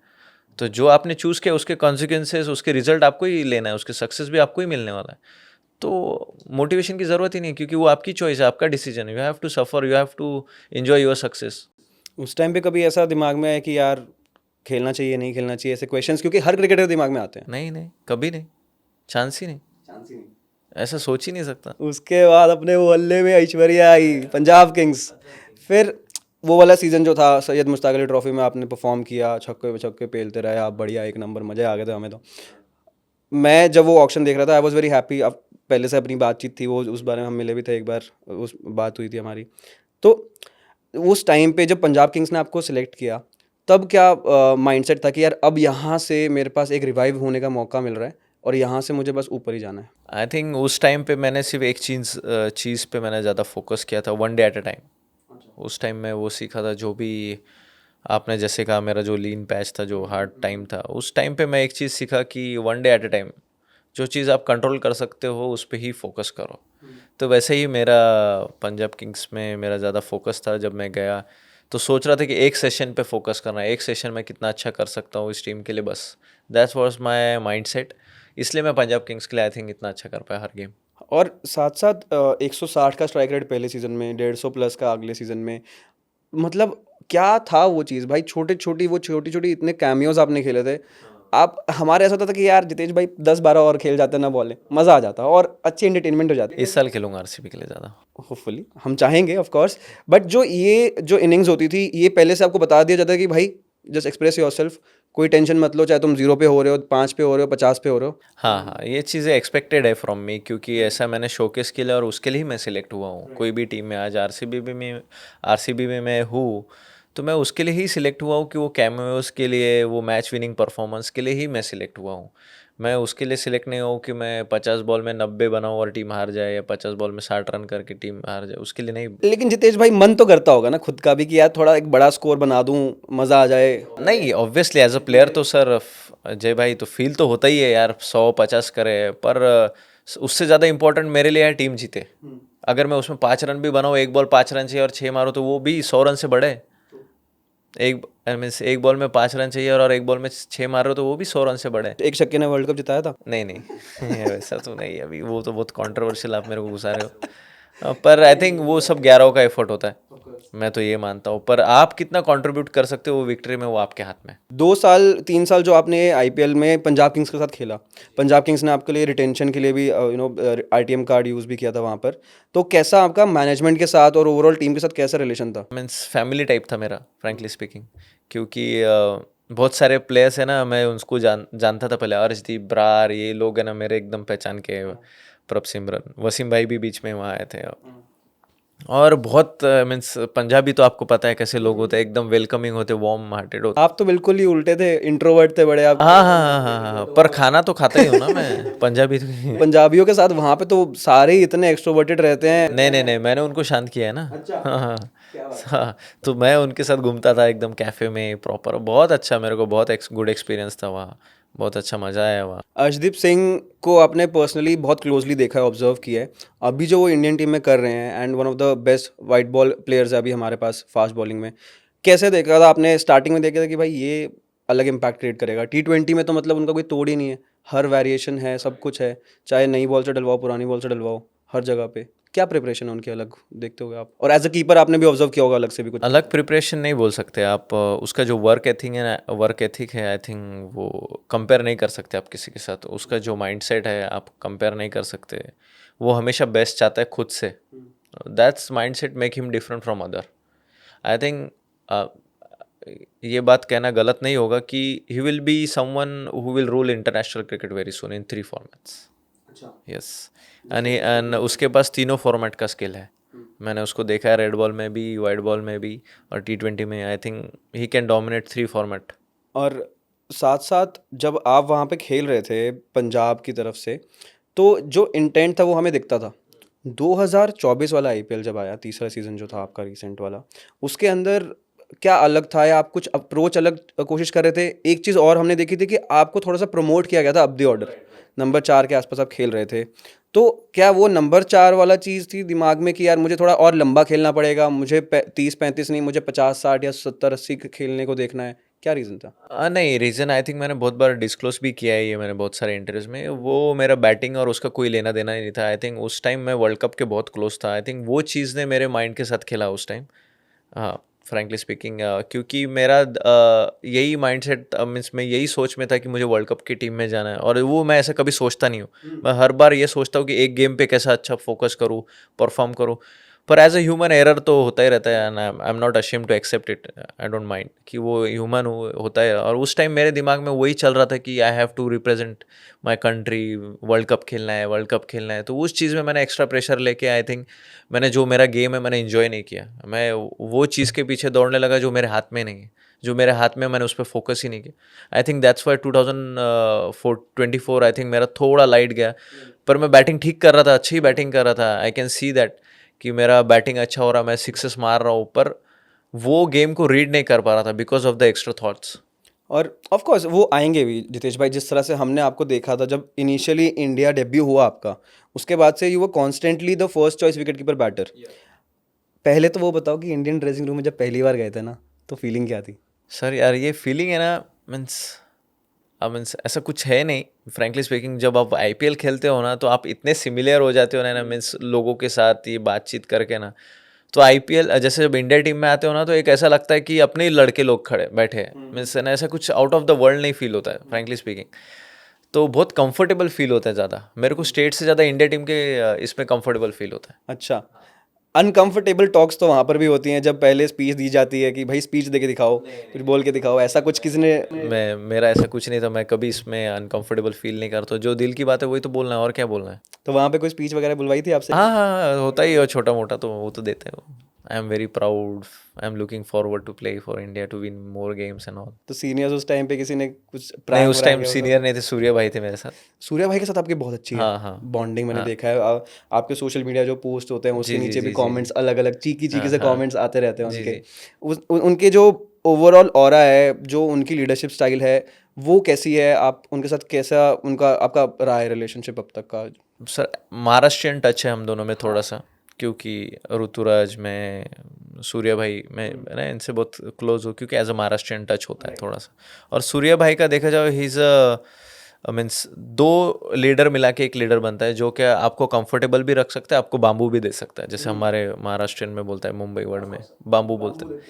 तो जो आपने चूज़ किया उसके कॉन्सिक्वेंसेस, उसके रिजल्ट आपको ही लेना है, उसके सक्सेस भी आपको ही मिलने वाला है. तो मोटिवेशन की ज़रूरत ही नहीं, क्योंकि वो आपकी चॉइस है, आपका डिसीजन है. You have to suffer, you have to enjoy your success. उस टाइम पे कभी ऐसा दिमाग में है कि यार खेलना चाहिए नहीं खेलना चाहिए, ऐसे क्वेश्चंस क्योंकि हर क्रिकेटर के दिमाग में आते हैं? नहीं नहीं, कभी नहीं, चांस ही नहीं, चांस ही नहीं. ऐसा सोच ही नहीं सकता. उसके बाद अपने वो हल्ले में ऐश्वर्या आई, पंजाब किंग्स. फिर वो वाला सीजन जो था, सैयद मुश्ताक अली ट्रॉफी में आपने परफॉर्म किया, छक्के पे छक्के पेलते रहे आप, बढ़िया एक नंबर, मजे आ गए थे हमें तो. मैं जब वो ऑक्शन देख रहा था आई वॉज वेरी हैप्पी. अब पहले से अपनी बातचीत थी, वो उस बारे में हम मिले भी थे एक बार, उस बात हुई थी हमारी. तो उस टाइम पे जब पंजाब किंग्स ने आपको सिलेक्ट किया, तब क्या माइंडसेट था कि यार अब यहाँ से मेरे पास एक रिवाइव होने का मौका मिल रहा है और यहाँ से मुझे बस ऊपर ही जाना है? आई थिंक उस टाइम पे मैंने सिर्फ एक चीज़ पे मैंने ज़्यादा फोकस किया था, one day at a time. उस टाइम मैं वो सीखा था, जो भी आपने जैसे कहा मेरा जो लीन पैच था, जो हार्ड टाइम था, उस टाइम पे मैं एक चीज़ सीखा कि one day at a time, जो चीज़ आप कंट्रोल कर सकते हो उस पर ही फोकस करो. तो वैसे ही मेरा पंजाब किंग्स में मेरा ज़्यादा फोकस था. जब मैं गया तो सोच रहा था कि एक सेशन पे फोकस करना है, एक सेशन में कितना अच्छा कर सकता हूँ इस टीम के लिए, बस दैट्स वाज माय माइंडसेट. इसलिए मैं पंजाब किंग्स के लिए आई थिंक इतना अच्छा कर पाया हर गेम. और साथ साथ 160 का स्ट्राइक रेट पहले सीजन में, 150 प्लस का अगले सीजन में. मतलब क्या था वो चीज़ भाई? छोटी छोटी इतने कैमियोज आपने खेले थे, आप हमारे ऐसा होता था कि यार जितेश भाई 10-12 और खेल जाते ना बॉलें, मज़ा आ जाता और अच्छी एंटरटेनमेंट हो जाती। इस साल खेलूंगा आरसीबी के लिए ज़्यादा। होपफुली हम चाहेंगे ऑफ कोर्स, बट जो इनिंग्स होती थी ये पहले से आपको बता दिया जाता है कि भाई जस्ट एक्सप्रेस योरसेल्फ, कोई टेंशन मत लो, चाहे तुम 0 पे हो रहे हो, 5 पे हो रहे हो, 50 पे हो रहे हो। हाँ हाँ, ये चीज़ें एक्सपेक्टेड है फ्रॉम मी, क्योंकि ऐसा मैंने शोकेस के लिए और उसके लिए ही मैं सिलेक्ट हुआ हूँ। कोई भी टीम में आज आरसीबी में मैं हूँ, तो मैं उसके लिए ही सिलेक्ट हुआ हूँ कि वो कैमियोस के लिए, वो मैच विनिंग परफॉर्मेंस के लिए ही मैं सिलेक्ट हुआ हूँ। मैं उसके लिए सिलेक्ट नहीं हूँ कि मैं 50 बॉल में 90 बनाऊँ और टीम हार जाए, या 50 बॉल में 60 रन करके टीम हार जाए, उसके लिए नहीं। लेकिन जितेश भाई मन तो करता होगा ना खुद का भी कि यार थोड़ा एक बड़ा स्कोर बना दूं, मज़ा आ जाए। नहीं, ऑब्वियसली एज अ प्लेयर तो सर, जय भाई, तो फील तो होता ही है यार, 100-50 करे, पर उससे ज़्यादा इंपॉर्टेंट मेरे लिए है टीम जीते। अगर मैं उसमें 5 रन भी बनाऊँ, एक बॉल 5 रन चाहिए और 6 मारूँ, तो वो भी 100 रन से बड़े। एक मीन्स एक बॉल में 5 रन चाहिए और एक बॉल में 6 मार रहे हो, तो वो भी 100 रन से बड़े। एक छक्के ने वर्ल्ड कप जिताया था। नहीं नहीं वैसा तो नहीं, अभी वो तो बहुत कंट्रोवर्शियल आप मेरे को घुसा रहे हो। पर आई थिंक वो सब 11 का एफर्ट होता है, मैं तो ये मानता हूँ। पर आप कितना कंट्रीब्यूट कर सकते हो वो विक्ट्री में, वो आपके हाथ में। 2 साल 3 साल जो आपने आईपीएल में पंजाब किंग्स के साथ खेला, पंजाब किंग्स ने आपके लिए रिटेंशन के लिए भी आईटीएम कार्ड यूज़ भी किया था वहाँ पर, तो कैसा आपका मैनेजमेंट के साथ और ओवरऑल टीम के साथ कैसा रिलेशन था? मीन्स फैमिली टाइप था मेरा, फ्रैंकली स्पीकिंग, क्योंकि बहुत सारे प्लेयर्स है ना, मैं उनको जानता था पहले, अर्शदीप ब्रार, ये लोग है ना मेरे एकदम पहचान के। प्रभ सिमरन, वसीम भाई भी बीच में वहाँ आए थे। और बहुत मीन्स पंजाबी तो आपको पता है कैसे लोग होते हैं, एकदम वेलकमिंग होते, वार्म हार्टेड होते। आप तो बिल्कुल ही उल्टे थे, इंट्रोवर्ट थे बड़े आप। हाँ हाँ हाँ हाँ हाँ हाँ, पर खाना तो खाता ही हूँ ना मैं, पंजाबी तो। पंजाबियों के साथ वहाँ पे तो सारे ही इतने एक्सट्रोवर्टेड रहते हैं। नहीं नहीं नहीं, मैंने उनको शांत किया है ना। हाँ हाँ हाँ, तो मैं उनके साथ घूमता था एकदम कैफे में प्रॉपर, बहुत अच्छा, मेरे को बहुत गुड एक्सपीरियंस था वहाँ, बहुत अच्छा मज़ा आया वहाँ। अर्शदीप सिंह को आपने पर्सनली बहुत क्लोजली देखा है, ऑब्जर्व किया है, अभी जो वो इंडियन टीम में कर रहे हैं and one of the best white ball players है अभी हमारे पास फास्ट बॉलिंग में। कैसे देखा था आपने? स्टार्टिंग में देखा था कि भाई ये अलग इम्पैक्ट क्रिएट करेगा, T20 में तो मतलब उनका कोई तोड़ ही नहीं है, हर वेरिएशन है, सब कुछ है, चाहे नई बॉल से डलवाओ पुरानी बॉल से डलवाओ, हर जगह पे क्या प्रिपरेशन है उनकी अलग देखते हुए आप? और एज अ कीपर आपने भी ऑब्जर्व किया होगा अलग से भी कुछ। अलग प्रिपरेशन नहीं बोल सकते आप, उसका जो वर्क एथिक है, आई थिंक वो कंपेयर नहीं कर सकते आप किसी के साथ। उसका जो माइंडसेट है आप कंपेयर नहीं कर सकते। वो हमेशा बेस्ट चाहता है खुद से, that's mindset make him different from other. I think ये बात कहना गलत नहीं होगा कि he will be someone who will rule international cricket very soon in 3 formats. Yes, and उसके पास तीनों फॉर्मेट का स्किल है। मैंने उसको देखा है, रेड बॉल में भी, वाइट बॉल में भी, और T20 में। I think he can dominate 3 format. और साथ साथ जब आप वहाँ पे खेल रहे थे पंजाब की तरफ से, तो जो इंटेंट था वो हमें दिखता था। 2024 वाला आईपीएल जब आया, तीसरा सीज़न जो था आपका रिसेंट वाला, उसके अंदर क्या अलग था, या आप कुछ अप्रोच अलग कोशिश कर रहे थे? एक चीज़ और हमने देखी थी कि आपको थोड़ा सा प्रमोट किया गया था अप द ऑर्डर, नंबर 4 के आसपास आप खेल रहे थे, तो क्या वो नंबर 4 वाला चीज़ थी दिमाग में कि यार मुझे थोड़ा और लंबा खेलना पड़ेगा, मुझे 30-35 नहीं, मुझे 50-60 या 70-80 खेलने को देखना है, क्या रीज़न था? नहीं, रीज़न आई थिंक मैंने बहुत बार डिस्क्लोज भी किया है ये, मैंने बहुत सारे इंटरव्यूज में। वो मेरा बैटिंग और उसका कोई लेना देना ही नहीं था। आई थिंक उस टाइम मैं वर्ल्ड कप के बहुत क्लोज था। आई थिंक वो चीज़ ने मेरे माइंड के साथ खेला उस टाइम। हाँ, फ्रैंकली स्पीकिंग, क्योंकि मेरा यही माइंडसेट, मीन्स मैं यही सोच में था कि मुझे वर्ल्ड कप की टीम में जाना है, और वो मैं ऐसा कभी सोचता नहीं हूँ। मैं हर बार ये सोचता हूँ कि एक गेम पे कैसा अच्छा फोकस करूँ, परफॉर्म करूँ। पर एज अ ह्यूमन एरर तो होता ही रहता है, and I am not ashamed to accept it, I don't mind कि वो ह्यूमन होता है। और उस टाइम मेरे दिमाग में वही चल रहा था कि I have to represent my country, world cup खेलना है, वर्ल्ड कप खेलना है। तो उस चीज़ में मैंने एक्स्ट्रा प्रेशर लेके, आई थिंक मैंने जो मेरा गेम है मैंने इन्जॉय नहीं किया। मैं वो चीज़ के पीछे दौड़ने लगा जो मेरे हाथ में नहीं है, जो मेरे हाथ में, मैंने उस पर फोकस ही नहीं किया। आई think that's why 2024 I think मेरा थोड़ा लाइट गया। पर मैं बैटिंग ठीक कर रहा था, अच्छी बैटिंग कर रहा था, आई कैन सी दैट कि मेरा बैटिंग अच्छा हो रहा, मैं सिक्सेस मार रहा हूँ, पर वो गेम को रीड नहीं कर पा रहा था because of the extra thoughts. और ऑफ कोर्स वो आएंगे भी जितेश भाई, जिस तरह से हमने आपको देखा था जब इनिशियली इंडिया डेब्यू हुआ आपका, उसके बाद से यू वो constantly the first choice wicket keeper batter. पहले तो वो बताओ कि इंडियन ड्रेसिंग रूम में जब पहली बार गए थे ना, तो फीलिंग क्या थी? सर यार, ये फीलिंग है ना, मीन्स मीन्स ऐसा कुछ है नहीं, फ्रैंकली स्पीकिंग। जब आप आईपीएल खेलते हो ना, तो आप इतने सिमिलर हो जाते हो ना मीन्स लोगों के साथ ये बातचीत करके ना, तो आईपीएल जैसे जब इंडिया टीम में आते हो ना तो एक ऐसा लगता है कि अपने ही लड़के लोग खड़े बैठे हैं, मीन्स ना ऐसा कुछ आउट ऑफ द वर्ल्ड नहीं फील होता है फ्रैंकली स्पीकिंग। तो बहुत कंफर्टेबल फील होता है ज़्यादा, मेरे को स्टेट से ज़्यादा इंडिया टीम के इसमें कंफर्टेबल फील होता है। अच्छा, अनकंफर्टेबल टॉक्स तो वहाँ पर भी होती हैं जब पहले स्पीच दी जाती है कि भाई स्पीच दे के दिखाओ, कुछ बोल के दिखाओ, ऐसा कुछ किसी ने? मेरा ऐसा कुछ नहीं था, मैं कभी इसमें अनकंफर्टेबल फील नहीं करता, जो दिल की बात है वही तो बोलना है, और क्या बोलना है। तो वहाँ पे कोई स्पीच वगैरह बुलवाई थी आपसे? हाँ हाँ हाँ, होता ही है छोटा मोटा, तो वो तो देते हैं। I am very proud, I am looking forward to play for India to win more games and all. तो सीनियर्स उस टाइम पे किसी ने कुछ नहीं, प्रैंक उस टाइम सीनियर नहीं थे, सूर्या भाई थे मेरे साथ। सूर्या भाई के साथ आपकी बहुत अच्छी है हाँ हाँ बॉन्डिंग, मैंने हाँ देखा है। आपके सोशल मीडिया जो पोस्ट होते हैं उसके जी जी नीचे भी जी जी कमेंट्स जी अलग अलग चीकी चीकी हाँ से हाँ कमेंट्स आते रहते हैं जी उनके। जी। उनके जो ओवरऑल ऑरा है, जो उनकी लीडरशिप स्टाइल है, वो कैसी है? आप उनके साथ कैसा, उनका आपका रहा है रिलेशनशिप अब तक का? सर महाराष्ट्रियन टच है हम दोनों में थोड़ा सा, क्योंकि ऋतुराज में सूर्या भाई मैं ना इनसे बहुत क्लोज हूँ, क्योंकि एज अ महाराष्ट्रियन टच होता है थोड़ा सा। और सूर्या भाई का देखा जाए, ही इज़ मीन्स दो लीडर मिला के एक लीडर बनता है, जो कि आपको कंफर्टेबल भी रख सकता है, आपको बाम्बू भी दे सकता है, जैसे हमारे महाराष्ट्रियन में बोलता है, मुंबई वर्ड में बाम्बू बोलते हैं।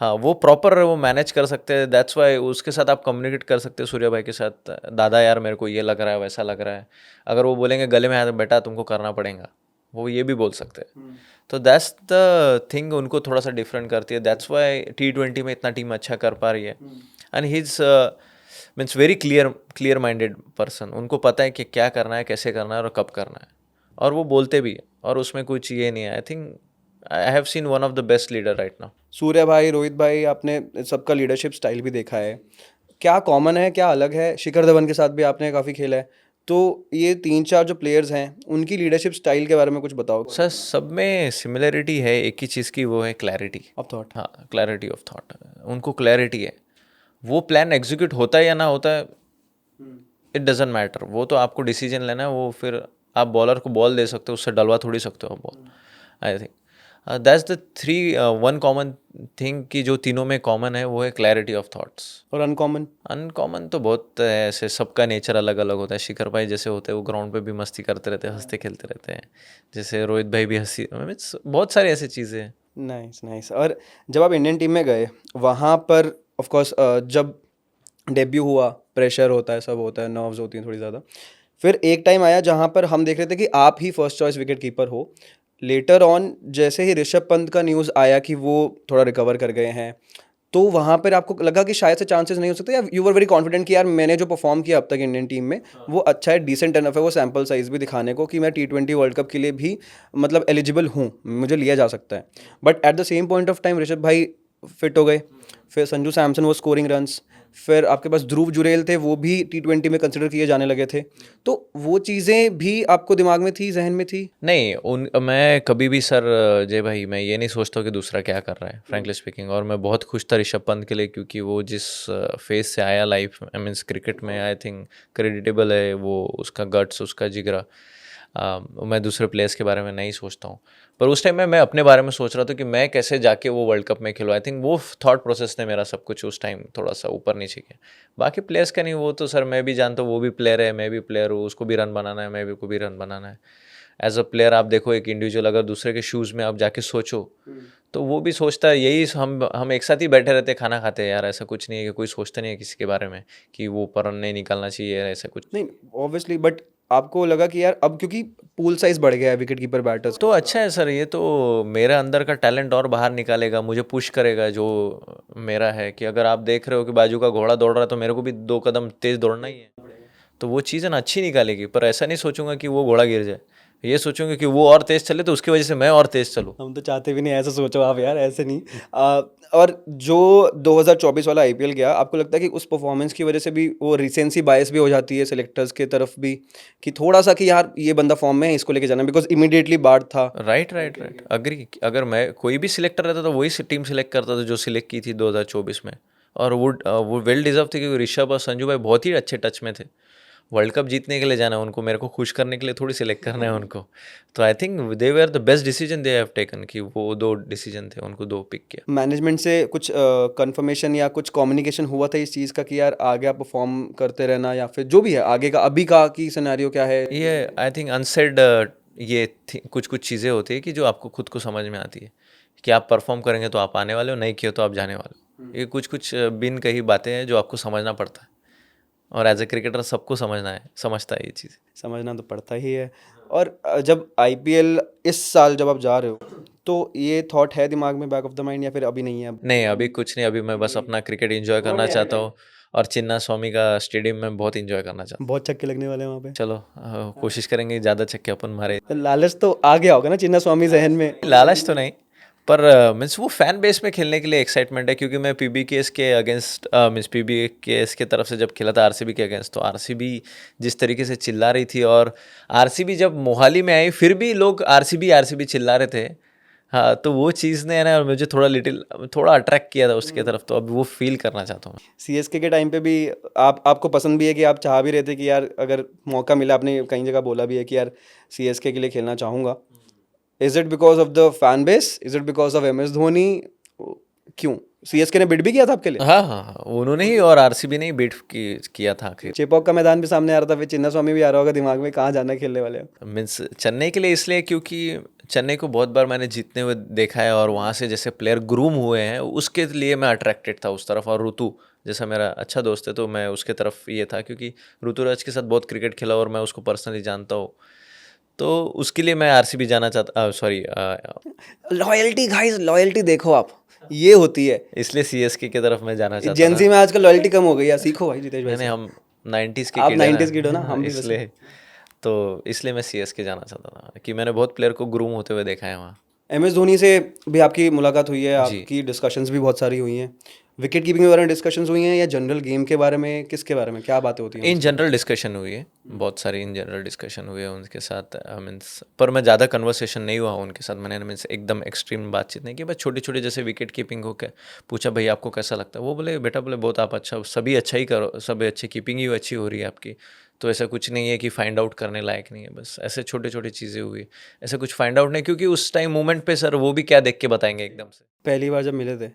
हाँ, वो प्रॉपर वो मैनेज कर सकते हैं, दैट्स वाई उसके साथ आप कम्युनिकेट कर सकते हैं। सूर्या भाई के साथ, दादा यार मेरे को ये लग रहा है, वैसा लग रहा है, अगर वो बोलेंगे गले में हाथ, बेटा तुमको करना पड़ेगा, वो ये भी बोल सकते हैं। तो दैट्स द थिंग उनको थोड़ा सा डिफरेंट करती है, दैट्स वाई T20 में इतना टीम अच्छा कर पा रही है। And he is means very clear minded person, उनको पता है कि क्या करना है, कैसे करना है और कब करना है, और वो बोलते भी है, और उसमें कुछ ये नहीं है। आई think I have seen one of the best leader right now. Surya भाई, रोहित भाई, आपने सबका लीडरशिप स्टाइल भी देखा है, क्या कॉमन है, क्या अलग है? शिखर धवन के साथ भी आपने काफ़ी खेला है, तो ये तीन चार जो प्लेयर्स हैं उनकी लीडरशिप स्टाइल के बारे में कुछ बताओ। सर सब में सिमिलरिटी है एक ही चीज़ की, वो है क्लैरिटी ऑफ थॉट। हाँ, क्लैरिटी ऑफ थॉट, उनको क्लैरिटी है, वो प्लान एग्जीक्यूट होता है या ना होता है, इट डजेंट मैटर, वो तो आपको डिसीजन लेना है, वो फिर आप बॉलर को बॉल दे सकते हो, उससे डलवा थोड़ी सकते हो ball. I think that's the three one common thing की जो तीनों में कॉमन है, वो है क्लैरिटी ऑफ थॉट्स। और अनकॉमन? अनकॉमन तो बहुत है, ऐसे सबका नेचर अलग अलग होता है। शिखर भाई जैसे होते हैं वो ग्राउंड पे भी मस्ती करते रहते हैं, हंसते खेलते रहते हैं, जैसे रोहित भाई भी हंसी, मीन्स बहुत सारी ऐसी चीज़ें हैं। Nice nice. और जब आप इंडियन टीम में गए, वहाँ पर ऑफ कोर्स जब डेब्यू हुआ, प्रेशर होता है, सब होता है, नर्व्स होती हैं थोड़ी ज़्यादा। फिर एक टाइम आया जहाँ पर हम देख रहे थे कि आप ही फर्स्ट चॉइस विकेट कीपर हो। लेटर ऑन जैसे ही ऋषभ पंत का न्यूज़ आया कि वो थोड़ा रिकवर कर गए हैं, तो वहाँ पर आपको लगा कि शायद से चांसेस नहीं हो सकते, या यू वर वेरी कॉन्फिडेंट कि यार मैंने जो परफॉर्म किया अब तक इंडियन टीम में वो अच्छा है, डिसेंट एनफ है, वो सैम्पल साइज भी दिखाने को कि मैं T20 वर्ल्ड कप के लिए भी मतलब एलिजिबल हूँ, मुझे लिया जा सकता है। But at the same point of time Rishabh भाई फिट हो गए, फिर संजू सैमसन वो स्कोरिंग रन्स, फिर आपके पास ध्रुव जुरेल थे, वो भी T20 में कंसिडर किए जाने लगे थे। तो वो चीज़ें भी आपको दिमाग में थी, जहन में थी? नहीं, उन मैं कभी भी सर जय भाई मैं ये नहीं सोचता कि दूसरा क्या कर रहा है फ्रैंकली स्पीकिंग, और मैं बहुत खुश था ऋषभ पंत के लिए, क्योंकि वो जिस फेज से आया लाइफ, आई मीन्स क्रिकेट में, आई थिंक क्रेडिटेबल है वो, उसका गट्स, उसका जिगरा। मैं दूसरे प्लेयर्स के बारे में नहीं सोचता हूँ, पर उस टाइम में मैं अपने बारे में सोच रहा था कि मैं कैसे जाके वो वर्ल्ड कप में खेलूँ। आई थिंक वो थॉट प्रोसेस ने मेरा सब कुछ उस टाइम थोड़ा सा ऊपर नीचे किया। बाकी प्लेयर्स का नहीं, वो तो सर मैं भी जानता हूँ, वो भी प्लेयर है, मैं भी प्लेयर हूँ, उसको भी रन बनाना है, मैं भी को भी रन बनाना है। एज अ प्लेयर आप देखो, एक इंडिविजुअल अगर दूसरे के शूज़ में आप जाके सोचो, तो वो भी सोचता है यही, हम एक साथ ही बैठे रहते हैं, खाना खाते हैं यार, ऐसा कुछ नहीं है कि कोई सोचता नहीं है किसी के बारे में कि वो पर रन नहीं निकालना चाहिए, ऐसा कुछ। नहीं, ऑब्वियसली, बट आपको लगा कि यार अब क्योंकि पूल साइज बढ़ गया है विकेट कीपर बैटर्स, तो अच्छा है सर, ये तो मेरे अंदर का टैलेंट और बाहर निकालेगा, मुझे पुश करेगा, जो मेरा है कि अगर आप देख रहे हो कि बाजू का घोड़ा दौड़ रहा है, तो मेरे को भी 2 कदम तेज़ दौड़ना ही है, तो वो चीज़ है ना अच्छी निकालेगी। पर ऐसा नहीं सोचूंगा कि वो घोड़ा गिर जाए, ये सोचूंगा कि वो और तेज़ चले तो उसकी वजह से मैं और तेज़ चलूँ। हम तो चाहते भी नहीं ऐसा सोचो आप यार, ऐसे नहीं। और जो 2024 वाला IPL गया, आपको लगता है कि उस परफॉर्मेंस की वजह से भी वो रिसेंसी बायस भी हो जाती है सिलेक्टर्स के तरफ भी, कि थोड़ा सा कि यार ये बंदा फॉर्म में है, इसको लेके जाना, बिकॉज इमीडिएटली बाढ़ था। Right right right, agree. अगर मैं कोई भी सिलेक्टर रहता तो वही टीम सिलेक्ट करता था जो सिलेक्ट की थी 2024 में, और वो वेल डिजर्व थे, क्योंकि ऋषभ और संजू भाई बहुत ही अच्छे टच में थे। वर्ल्ड कप जीतने के लिए जाना है उनको, मेरे को खुश करने के लिए थोड़ी सिलेक्ट करना है उनको। तो I think they were the best decision they have taken, कि वो 2 डिसीजन थे, उनको 2 पिक किया। मैनेजमेंट से कुछ कंफर्मेशन या कुछ कम्युनिकेशन हुआ था इस चीज़ का कि यार आगे आप परफॉर्म करते रहना, या फिर जो भी है आगे का अभी का की सिनेरियो क्या है? ये आई थिंक अनसेड, ये कुछ कुछ चीज़ें होती है कि जो आपको खुद को समझ में आती है कि आप परफॉर्म करेंगे तो आप आने वाले हो, नहीं किए तो आप जाने वाले हो। ये कुछ कुछ बिन कही बातें हैं जो आपको समझना पड़ता है, और एज ए क्रिकेटर सबको समझता है ये चीज़। समझना तो पड़ता ही है। और जब आईपीएल इस साल जब आप जा रहे हो, तो ये थॉट है दिमाग में बैक ऑफ द माइंड, या फिर अभी नहीं है? नहीं, अभी कुछ नहीं, अभी मैं बस अपना क्रिकेट एंजॉय करना चाहता हूँ, और चिन्ना स्वामी का स्टेडियम में बहुत एंजॉय करना चाहता हूँ। बहुत छक्के लगने वाले हैं वहाँ पे। चलो कोशिश करेंगे ज़्यादा छक्के अपन मारे। लालच तो आ गया होगा ना चिन्ना स्वामी जहन में? लालच तो नहीं, पर मीन्स वो फैन बेस में खेलने के लिए एक्साइटमेंट है, क्योंकि मैं पीबीकेएस के अगेंस्ट मीन्स पीबीकेएस के तरफ से जब खेला था आरसीबी के अगेंस्ट, तो आरसीबी जिस तरीके से चिल्ला रही थी, और आरसीबी जब मोहाली में आई फिर भी लोग आरसीबी आरसीबी चिल्ला रहे थे। हाँ, तो वो चीज़ ने ना मुझे थोड़ा अट्रैक्ट किया था उसके तरफ, तो अब वो फील करना चाहता हूँ। सीएसके के टाइम पे भी आपको पसंद भी है कि आप चाह भी रहे थे कि यार अगर मौका मिला, आपने कई जगह बोला भी है कि यार सीएसके के लिए खेलना चाहूँगा। Is it because of the fan base? Is it because of M S Dhoni? क्यों सीएसके ने बिड भी किया था आपके लिए? हाँ हाँ हाँ, उन्होंने ही और आरसीबी ने ही किया था आखिर। चेपॉक का मैदान भी सामने आ रहा था, फिर चिन्ना स्वामी भी आ रहा होगा दिमाग में, कहाँ जाना है खेलने वाले हो? मीन्स चेन्नई के लिए इसलिए क्योंकि चेन्नई को बहुत बार मैंने जीतने हुए देखा है, और वहाँ से जैसे प्लेयर ग्रूम हुए हैं उसके लिए मैं अट्रैक्टेड था उस तरफ। और ऋतु जैसा मेरा अच्छा दोस्त है, तो मैं उसके तरफ ये था, क्योंकि ऋतुराज के साथ बहुत क्रिकेट खेला और मैं उसको पर्सनली जानता हूँ, तो उसके लिए मैं आरसीबी जाना चाहता, सॉरी लॉयल्टी गाइस, लॉयल्टी देखो आप, ये होती है। इसलिए सीएसके की तरफ मैं जाना चाहता था। जेंजी में आजकल लॉयल्टी कम हो गई है, सीखो भाई जितेश भाई नहीं से। हम 90s के आप किड हैं 90s किड हो ना, हम भी वैसे। इसलिए तो इसलिए मैं सीएसके जाना चाहता था, कि मैंने बहुत प्लेयर को ग्रूम होते हुए देखा है वहाँ। एम एस धोनी से भी आपकी मुलाकात हुई है, जी। आपकी डिस्कशंस भी बहुत सारी हुई हैं। विकेट कीपिंग के बारे में डिस्कशंस हुई हैं, या जनरल गेम के बारे में, किसके बारे में क्या बातें होती हैं? इन जनरल डिस्कशन हुई है, बहुत सारी इन जनरल डिस्कशन हुई है उनके साथ, मीन्स पर मैं ज़्यादा कन्वर्सेशन नहीं हुआ उनके साथ। मैंने मीन्स एकदम एक्सट्रीम बातचीत नहीं की, बस छोटी छोटी जैसे विकेट कीपिंग को क्या पूछा, भाई आपको कैसा लगता है, वो बोले बेटा बोले बहुत आप अच्छा, सभी अच्छा ही करो, सब अच्छी कीपिंग ही अच्छी हो रही है आपकी, तो ऐसा कुछ नहीं है कि फाइंड आउट करने लायक नहीं है, बस ऐसे छोटे छोटी चीज़ें हुई, ऐसा कुछ फाइंड आउट नहीं, क्योंकि उस टाइम मोमेंट पे सर वो भी क्या देख के बताएंगे एकदम से। पहली बार जब मिले थे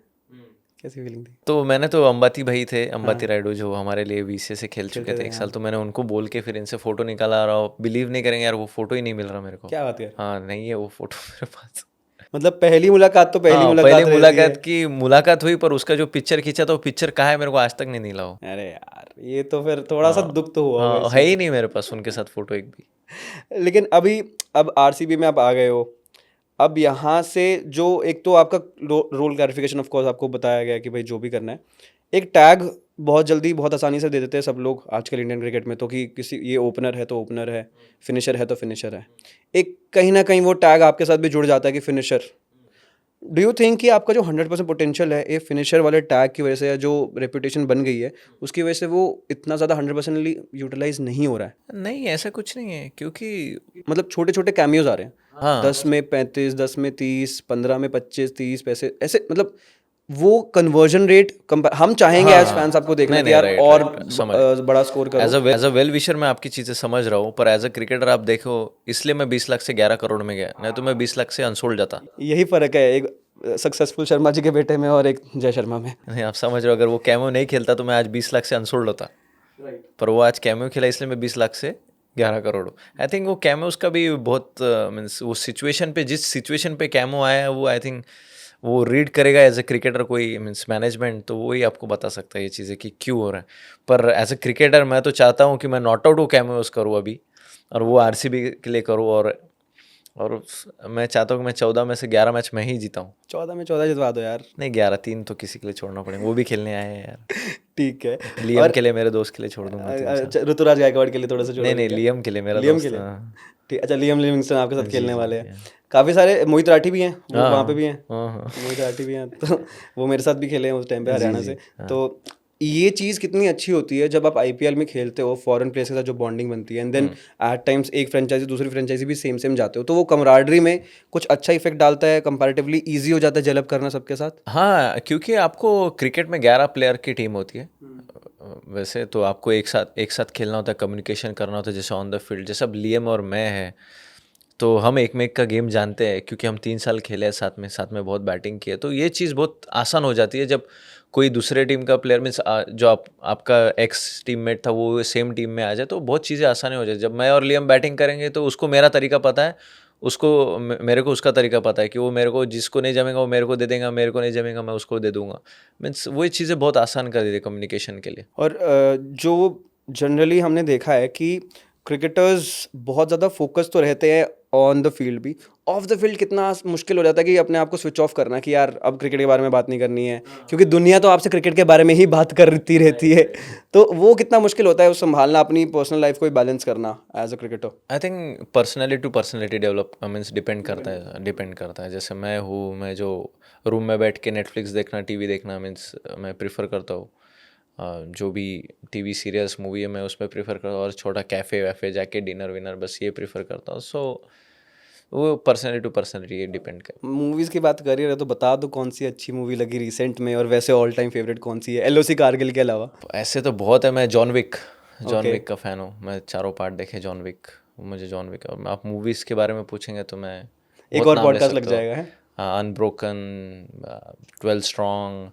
कैसी फीलिंग थी? तो मैंने तो अंबाती भाई थे, अंबाती रायडू जो हमारे लिए वीसीए से खेल चुके खेलते थे थे, एक साल, तो मैंने उनको बोल के फिर इनसे फोटो निकाला, और बिलीव नहीं करेंगे यार वो फोटो ही नहीं मिल रहा मेरे को। क्या बात है? हाँ नहीं है वो फोटो मेरे पास। मतलब पहली मुलाकात तो पहली हाँ मुलाकात पहले रहती मुलाकात है। की मुलाकात हुई, पर उसका जो पिक्चर खींचा था वो पिक्चर कहाँ है मेरे को आज तक नहीं मिला वो। अरे यार, ये तो फिर थोड़ा सा दुख तो हुआ होगा हाँ इस है ही नहीं मेरे पास उनके साथ फोटो एक भी। चीज़। लेकिन अभी अब आरसीबी में आप आ गए हो, अब यहाँ से जो एक तो आपका रोल क्लैरिफिकेशन ऑफ कोर्स आपको बताया गया कि भाई जो भी करना है, एक टैग बहुत जल्दी बहुत आसानी से दे देते हैं सब लोग आजकल इंडियन क्रिकेट में, तो कि किसी ये ओपनर है तो ओपनर है, फिनिशर है तो फिनिशर है। एक कहीं ना कहीं वो टैग आपके साथ भी जुड़ जाता है कि फिनिशर। डू यू थिंक कि आपका जो 100% पोटेंशियल है ये फिनिशर वाले टैग की वजह से, या जो रेपुटेशन बन गई है उसकी वजह से, वो इतना ज़्यादा 100% यूटिलाइज नहीं हो रहा है? नहीं ऐसा कुछ नहीं है, क्योंकि मतलब छोटे छोटे कैमियोज आ रहे हैं, हाँ 10 में 35, 10 में 30, 15 में 25, 30 पैसे ऐसे, मतलब वो कन्वर्जन रेट हम चाहेंगे एज फैंस आपको देखना नहीं कि नहीं यार राइट और राइट समझ। बड़ा स्कोर करो। एज अ वेल विशर मैं आपकी चीज़ें समझ रहा हूँ, पर एज अ क्रिकेटर आप देखो, इसलिए मैं 20 लाख से 11 करोड़ में गया, नहीं तो मैं 20 लाख से अनसोल्ड जाता। यही फर्क है एक सक्सेसफुल शर्मा जी के बेटे में और एक जय शर्मा में। नहीं आप समझ रहे हो, अगर वो कैमो नहीं खेलता तो मैं आज 20 लाख से अनसोल्ड होता, पर वो आज कैमो खेला इसलिए मैं 20 लाख से 11 करोड़ हूँ। आई थिंक वो कैमो उसका भी बहुत मीन्स वो सिचुएशन पे, जिस सिचुएशन पे कैमो आया है वो आई थिंक वो रीड करेगा एज ए क्रिकेटर कोई मीन्स मैनेजमेंट, तो वही आपको बता सकता है ये चीज़ें कि क्यों हो रहा है। पर एज ए क्रिकेटर मैं तो चाहता हूँ कि मैं नॉट आउट हो कैमोस करूँ अभी, और वो आरसीबी के लिए करूँ, और मैं चाहता हूँ कि मैं 14 में से 11 मैच मैं ही जीता हूँ। 14 में 14 जितवा दो यार। नहीं 11, 3 तो किसी के लिए छोड़ना पड़ेगा, वो भी खेलने आए हैं यार। ठीक है। लियम और के लिए, मेरे दोस्त के लिए छोड़ दूंगा 3 साल। अच्छा, ऋतुराज गायकवाड़ के लिए थोड़ा सा जोड़ नहीं नहीं देंगे? लियम के लिए, मेरा लियम दोस्त के लिए? हाँ। ठीक, अच्छा लियम लिविंगस्टन आपके साथ जी खेलने जी वाले जी, हैं। काफ़ी सारे मोहित राठी भी हैं, वो हाँ वहाँ पे भी हैं। हाँ हाँ मोहित राठी भी हैं, तो वो मेरे साथ भी खेले हैं उस टाइम पे जी हरियाणा जी से। हाँ। तो ये चीज़ कितनी अच्छी होती है जब आप आईपीएल में खेलते हो, फॉरेन प्लेयर्स के साथ जो बॉन्डिंग बनती है, एंड देन एट टाइम्स एक फ्रेंचाइजी दूसरी फ्रेंचाइजी भी सेम सेम जाते हो, तो वो कमराडरी में कुछ अच्छा इफेक्ट डालता है, कंपैरेटिवली ईजी हो जाता है जेलअप करना सबके साथ। हाँ क्योंकि आपको क्रिकेट में 11 प्लेयर की टीम होती है, वैसे तो आपको एक साथ खेलना होता है, कम्युनिकेशन करना होता है, जैसे ऑन द फील्ड, जैसे अब लियम और मैं है तो हम एक में एक का गेम जानते हैं, क्योंकि हम 3 साल खेले हैं साथ में बहुत बैटिंग की है, तो ये चीज़ बहुत आसान हो जाती है जब कोई दूसरे टीम का प्लेयर मीन्स जो आपका एक्स टीममेट था वो सेम टीम में आ जाए, तो बहुत चीज़ें आसानी हो जाए। जब मैं और लियम बैटिंग करेंगे तो उसको मेरा तरीका पता है, उसको मेरे को उसका तरीका पता है कि वो मेरे को जिसको नहीं जमेगा वो मेरे को दे देगा, मेरे को नहीं जमेगा मैं उसको दे दूंगा। मीन्स वो चीज़ें बहुत आसान कर देती है कम्युनिकेशन के लिए। और जो जनरली हमने देखा है कि क्रिकेटर्स बहुत ज़्यादा फोकस तो रहते हैं ऑन द फील्ड भी, ऑफ द फील्ड कितना मुश्किल हो जाता है कि अपने आप को स्विच ऑफ करना कि यार अब क्रिकेट के बारे में बात नहीं करनी है, क्योंकि दुनिया तो आपसे क्रिकेट के बारे में ही बात करती रहती है। तो वो कितना मुश्किल होता है उस संभालना, अपनी पर्सनल लाइफ को बैलेंस करना as a cricketer. I think personality to personality develop means depend करता है। जैसे मैं हूँ, मैं जो रूम में बैठ के नेटफ्लिक्स देखना, टीवी देखना मीन्स मैं प्रिफर करता हूँ। जो भी टीवी सीरियल्स मूवी है मैं उसमें प्रिफर करता हूँ, और छोटा कैफ़े वैफे जाके डिनर विनर बस ये प्रिफर करता हूँ। सो वो पर्सनैलिटी टू पर्सनैलिटी ये डिपेंड कर। मूवीज़ की बात कर ही रहे तो बता दो कौन सी अच्छी मूवी लगी रिसेंट में, और वैसे ऑल टाइम फेवरेट कौन सी है एलओसी कारगिल के अलावा? ऐसे तो बहुत है। मैं जॉन विक Okay. का फ़ैन हूँ। मैं चारों पार्ट देखे जॉन विक। मुझे जॉन विक, और आप मूवीज़ के बारे में पूछेंगे तो मैं एक बहुत और नाम ले पॉडकास्ट लग सकता हूँ। जाएगा है। अनब्रोकन, 12 स्ट्रॉन्ग,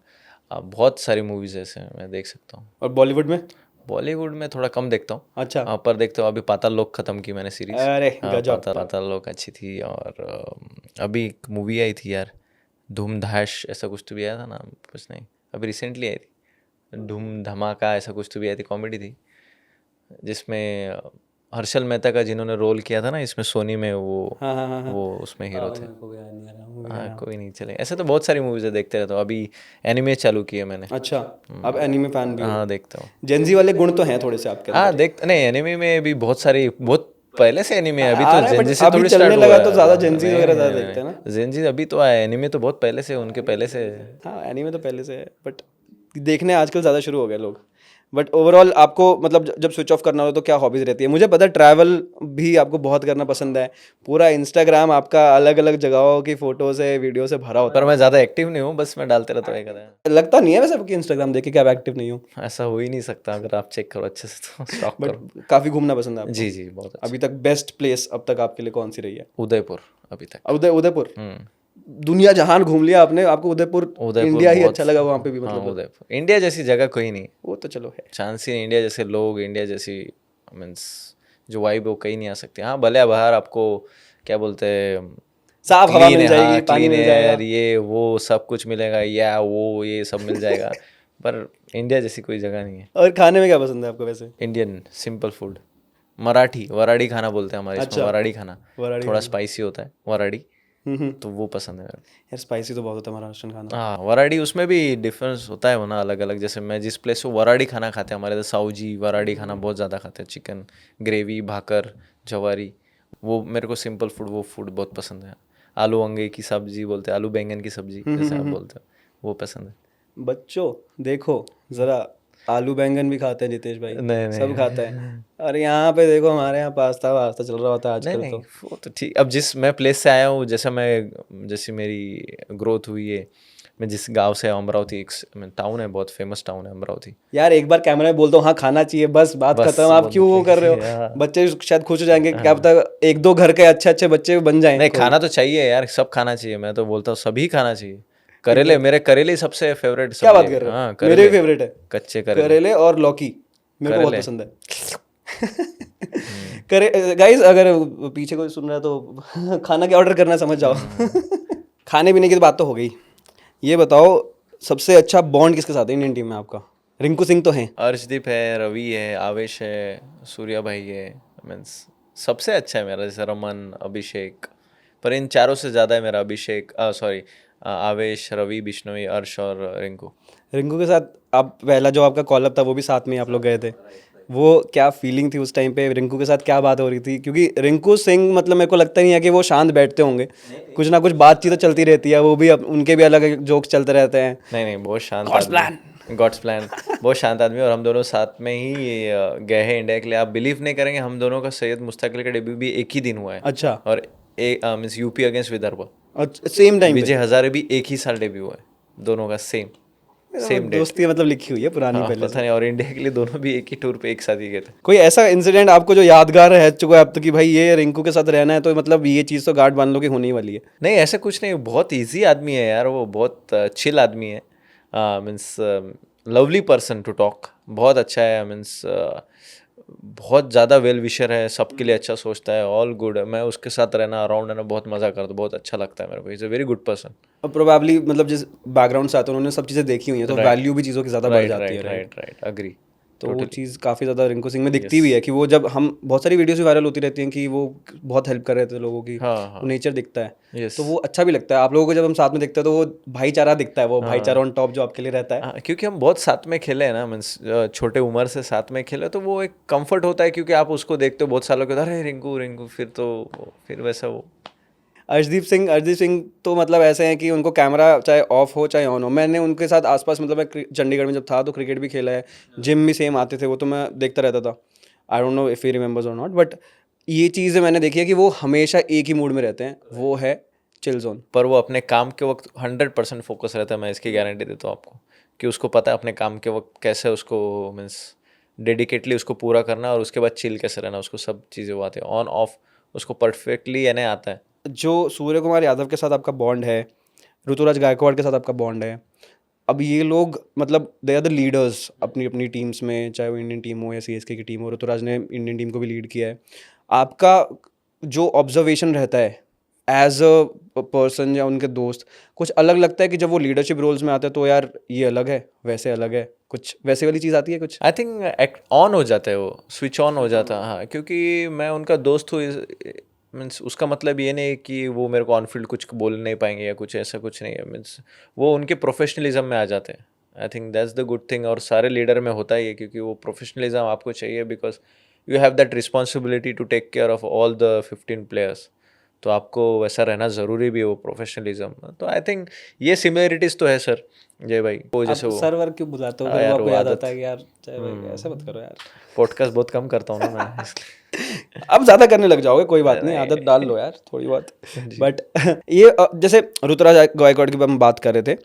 बहुत सारी मूवीज़ ऐसे मैं देख सकता हूँ। और बॉलीवुड में? बॉलीवुड में थोड़ा कम देखता हूँ। अच्छा। पर देखता हूँ। अभी पाताल लोक ख़त्म की मैंने सीरीज़। अरे गजब। पाताल लोक अच्छी थी। और अभी एक मूवी आई थी यार, धूम धाश ऐसा कुछ तो भी आया था ना, कुछ नहीं अभी रिसेंटली आई थी, धूम धमाका ऐसा कुछ तो भी आई थी, कॉमेडी थी, जिसमें हर्षल मेहता का जिन्होंने रोल किया था ना इसमें सोनी में, वो हाँ हाँ हाँ हाँ। वो उसमें हीरो थे। मेरे को याद नहीं आ रहा movie का हाँ नाम। कोई नहीं, चले। ऐसे तो बहुत सारी मूवीज़ देखते रहता हूँ। अभी एनिमे चालू किए मैंने। अच्छा, आप एनीमे फैन भी हो? हाँ देखता हूँ। जेंजी वाले गुण तो हैं थोड़े से आपके हाँ अंदर। देख नहीं, एनिमे में भी बहुत सारी, बहुत पहले से एनिमे है। अभी आ तो रहा है, जेनजी but से अभी थोड़ी चलने स्टार्ट हुआ लगा है। तो ज़्यादा जेंजीज वगैरह ज़्यादा देखते हैं ना। जेनजी अभी तो आया, एनिमे तो बहुत पहले से, उनके पहले से। हाँ एनीमे तो पहले से है, बट देखने आजकल ज़्यादा शुरू हो गए लोग। बट ओवरऑल आपको मतलब जब स्विच ऑफ करना हो तो क्या हॉबीज़ रहती है? मुझे पता है ट्रैवल भी आपको बहुत करना पसंद है, पूरा इंस्टाग्राम आपका अलग अलग जगहों की फ़ोटो से वीडियो से भरा होता पर मैं ज़्यादा एक्टिव नहीं हूँ, बस मैं डालते रहता हूँ एक आधा। है। लगता नहीं है वैसे आपकी इंस्टाग्राम देख के कि आप एक्टिव नहीं हो, ऐसा हो ही नहीं सकता, अगर आप चेक करो अच्छे से तो स्टॉक बट करो। काफ़ी घूमना पसंद है आपको। जी जी बहुत अच्छा। अभी तक बेस्ट प्लेस अब तक आपके लिए कौन सी रही है? उदयपुर अभी तक। उदयपुर। हम्म। दुनिया जहान घूम लिया आपने, आपको उदयपुर उदयपुर इंडिया ही बहुत। अच्छा लगा वहाँ पे भी हाँ मतलब? उदयपुर, इंडिया जैसी जगह कोई नहीं, वो तो चलो है। चांस ही नहीं। इंडिया जैसे लोग, इंडिया जैसी मीन्स जो वाइब वो कहीं नहीं आ सकती। हाँ भले बाहर आपको क्या बोलते हैं, साफ हवा मिल हाँ जाएगी, पानी क्लीन मिल जाएगा। एयर, ये वो सब कुछ मिलेगा, या वो ये सब मिल जाएगा, पर इंडिया जैसी कोई जगह नहीं है। और खाने में क्या पसंद है आपको वैसे? इंडियन सिंपल फूड, मराठी वराड़ी खाना बोलते हैं हमारे इसमें, अच्छा, वराड़ी खाना। वराड़ी थोड़ा खाना। स्पाइसी होता है वराड़ी, तो वो पसंद है मेरे को। यार स्पाइसी तो बहुत होता है महाराष्ट्रन खाना। हाँ वराड़ी, उसमें भी डिफरेंस होता है वो ना, अलग अलग। जैसे मैं जिस प्लेस से वराड़ी खाना खाते हैं, हमारे तो साऊजी वराड़ी खाना बहुत ज़्यादा खाते हैं, चिकन ग्रेवी भाकर जवारी। वो मेरे को सिंपल फूड, वो फूड बहुत पसंद है। आलू अंगे की सब्जी बोलते हैं, आलू बैंगन की सब्जी जैसे आप बोलते हो, वो पसंद है। बच्चों देखो ज़रा, आलू बैंगन भी खाते हैं जितेश भाई, नहीं सब नहीं खाता है। और यहाँ पे देखो हमारे यहाँ पास्ता वास्ता चल रहा होता है नहीं आजकल नहीं, तो। वो तो ठीक। अब जिस मैं प्लेस से आया हूँ, जैसी मेरी ग्रोथ हुई है, मैं जिस गांव से, अमरावती एक टाउन है, बहुत फेमस टाउन है अमरावती। यार एक बार कैमरा में बोल दो हाँ खाना चाहिए, बस बात बस खत्म। आप वो क्यों वो कर रहे हो? हाँ। बच्चे शायद खुश हो जाएंगे, क्या पता एक दो घर के अच्छे अच्छे बच्चे बन जाएं नहीं कोई। खाना तो चाहिए यार, सब खाना चाहिए। मैं तो बोलता हूँ सभी खाना चाहिए। करेले, मेरे करेले सबसे फेवरेट क्या बात सब्जी कर है। रहे हाँ हो? मेरे भी करेले, फेवरेट है कच्चे करेले। करेले और लौकी, मेरे को बहुत करेले पसंद है। करे गाइस, अगर पीछे कोई सुन रहा है तो खाना क्या ऑर्डर करना है समझ जाओ। खाने पीने की तो बात तो हो गई, ये बताओ सबसे अच्छा बॉन्ड किसके साथ है इंडियन टीम में आपका? रिंकू सिंह तो हैं। अर्शदीप है, रवि है, आवेश है, सूर्या भाई है। मीन्स सबसे अच्छा है मेरा, जैसे रमन, अभिषेक, पर इन चारों से ज़्यादा है मेरा अभिषेक, सॉरी आवेश, रवि, बिश्नोई, अर्श और रिंकू। रिंकू के साथ आप पहला जो आपका कॉल अप था वो भी साथ में ही आप लोग गए थे, वो क्या फीलिंग थी उस टाइम पे? रिंकू के साथ क्या बात हो रही थी? क्योंकि रिंकू सिंह मतलब मेरे को लगता नहीं है कि वो शांत बैठते होंगे, कुछ ना कुछ बातचीत तो चलती रहती है, वो भी उनके भी अलग जोक्स चलते रहते हैं। नहीं नहीं, बहुत शांत God's आदमी, plan। God's plan. बहुत शांत आदमी, और हम दोनों साथ में ही गए हैं इंडिया के लिए। आप बिलीव नहीं करेंगे, हम दोनों का सैयद मुश्ताक अली का डेब्यू भी एक ही दिन हुआ है। अच्छा, और means UP against Vidarbha, same time Vijay पे? हजारे भी एक ही साल डेब्यू हुआ है, दोनों का सेम डेट। दोस्ती मतलब लिखी हुई है पुरानी हाँ पहले पता से। नहीं, और इंडिया के लिए दोनों भी एक ही टूर पे एक साथ ही गए थे। कोई ऐसा इंसिडेंट आपको जो यादगार है चुका है अब तक कि भाई ये रिंकू के साथ रहना है तो मतलब ये चीज़ तो गार्ड बांध लो कि होने ही वाली है? नहीं ऐसा कुछ नहीं, बहुत इजी आदमी है यार वो, बहुत चिल आदमी है। Means lovely person to talk, बहुत अच्छा है। मीन्स बहुत ज़्यादा वेल विशर है, सबके लिए अच्छा सोचता है, ऑल गुड है। मैं उसके साथ रहना, अराउंड रहना बहुत मज़ा करता हूँ, बहुत अच्छा लगता है मेरे को। Is a very good person. और प्रोबेबली मतलब जिस बैकग्राउंड से आते हैं उन्होंने सब चीज़ें देखी हुई हैं, तो राइट वैल्यू भी चीज़ों की ज़्यादा बढ़ राइट जाती है, right right? Right right agree तो वो टोटली। चीज़ काफ़ी ज़्यादा रिंकू सिंह में दिखती यस भी है कि वो जब हम बहुत सारी वीडियोस भी वायरल होती रहती हैं कि वो बहुत हेल्प कर रहे थे लोगों की, हाँ वो हाँ नेचर दिखता है। यस तो वो अच्छा भी लगता है आप लोगों को जब हम साथ में देखते हैं, तो वो भाईचारा दिखता है, वो भाईचारा हाँ ऑन टॉप जो आपके लिए रहता है। हाँ, क्योंकि हम बहुत साथ में खेले हैं ना, मीन्स छोटे उम्र से साथ में खेले, तो वो एक कंफर्ट होता है, क्योंकि आप उसको देखते हो बहुत सालों के बाद, अरे रिंकू रिंकू, फिर तो फिर वैसा वो। अर्शदीप सिंह तो मतलब ऐसे हैं कि उनको कैमरा चाहे ऑफ हो चाहे ऑन हो, मैंने उनके साथ आसपास मतलब मैं चंडीगढ़ में जब था तो क्रिकेट भी खेला है, जिम भी सेम आते थे वो, तो मैं देखता रहता था। I don't know if he remembers और नॉट, बट ये चीज़ मैंने देखी है कि वो हमेशा एक ही मूड में रहते हैं, वो है चिल जोन। पर वो अपने काम के वक्त 100% फोकस रहता है, मैं इसकी गारंटी देता हूँ आपको, कि उसको पता है अपने काम के वक्त कैसे उसको मीन्स डेडिकेटली उसको पूरा करना, और उसके बाद चिल कैसे रहना, उसको सब चीज़ें वो आती है, ऑन ऑफ उसको परफेक्टली यानी आता है। जो सूर्य कुमार यादव के साथ आपका बॉन्ड है, ऋतुराज गायकवाड़ के साथ आपका बॉन्ड है, अब ये लोग मतलब दे आर द लीडर्स अपनी अपनी टीम्स में, चाहे वो इंडियन टीम हो या सीएसके की टीम हो। ऋतुराज ने इंडियन टीम को भी लीड किया है। आपका जो ऑब्जर्वेशन रहता है एज अ पर्सन या उनके दोस्त, कुछ अलग लगता है कि जब वो लीडरशिप रोल्स में आते हैं तो यार ये अलग है, वैसे अलग है, कुछ वैसे वाली चीज़ आती है कुछ? आई थिंक ऑन हो जाता है, वो स्विच ऑन हो जाता है, हाँ, क्योंकि मैं उनका दोस्त हूँ। मीन्स उसका मतलब ये नहीं है कि वो मेरे को ऑन फील्ड कुछ बोल नहीं पाएंगे या कुछ, ऐसा कुछ नहीं है। मीन्स वो उनके प्रोफेशनलिज्म में आ जाते हैं। I think that's the good thing, और सारे लीडर में होता ही है, क्योंकि वो प्रोफेशनलिज्म आपको चाहिए, because you have that responsibility to take care of all the 15 players. तो आपको वैसा रहना ज़रूरी भी है, वो प्रोफेशनलिज्म। तो आई थिंक ये सिमिलरिटीज़ तो है सर, जय भाई, वो जैसे आप वो। सर्वर क्यों बुलाते हो हाँ फिर, वो यार, आपको वो याद आदत। आता है कि यार चाहे भाई ऐसे मत करो यार। पॉडकास्ट बहुत कम करता हूँ ना मैं, इसलिए। अब ज़्यादा करने लग जाओगे, कोई बात नहीं, आदत डाल लो यार थोड़ी बहुत। बट ये जैसे ऋतुराज गायकवाड़ की हम बात कर रहे थे,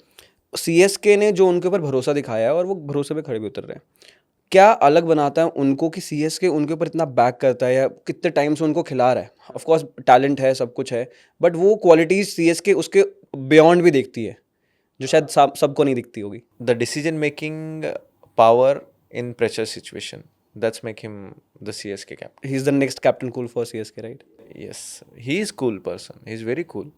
सीएसके ने जो उनके ऊपर भरोसा दिखाया है और वो भरोसे पे खड़े भी उतर रहे हैं, क्या अलग बनाता है उनको कि सीएसके उनके ऊपर इतना बैक करता है या कितने टाइम से उनको खिला रहा है? ऑफ कोर्स टैलेंट है, सब कुछ है, बट वो क्वालिटीज सीएसके उसके बियॉन्ड भी देखती है, जो शायद सबको नहीं दिखती होगी। The decision making power in pressure situation, that's make him the CSK captain. He is the next captain cool for CSK, right? Yes, he is cool person, he is very cool.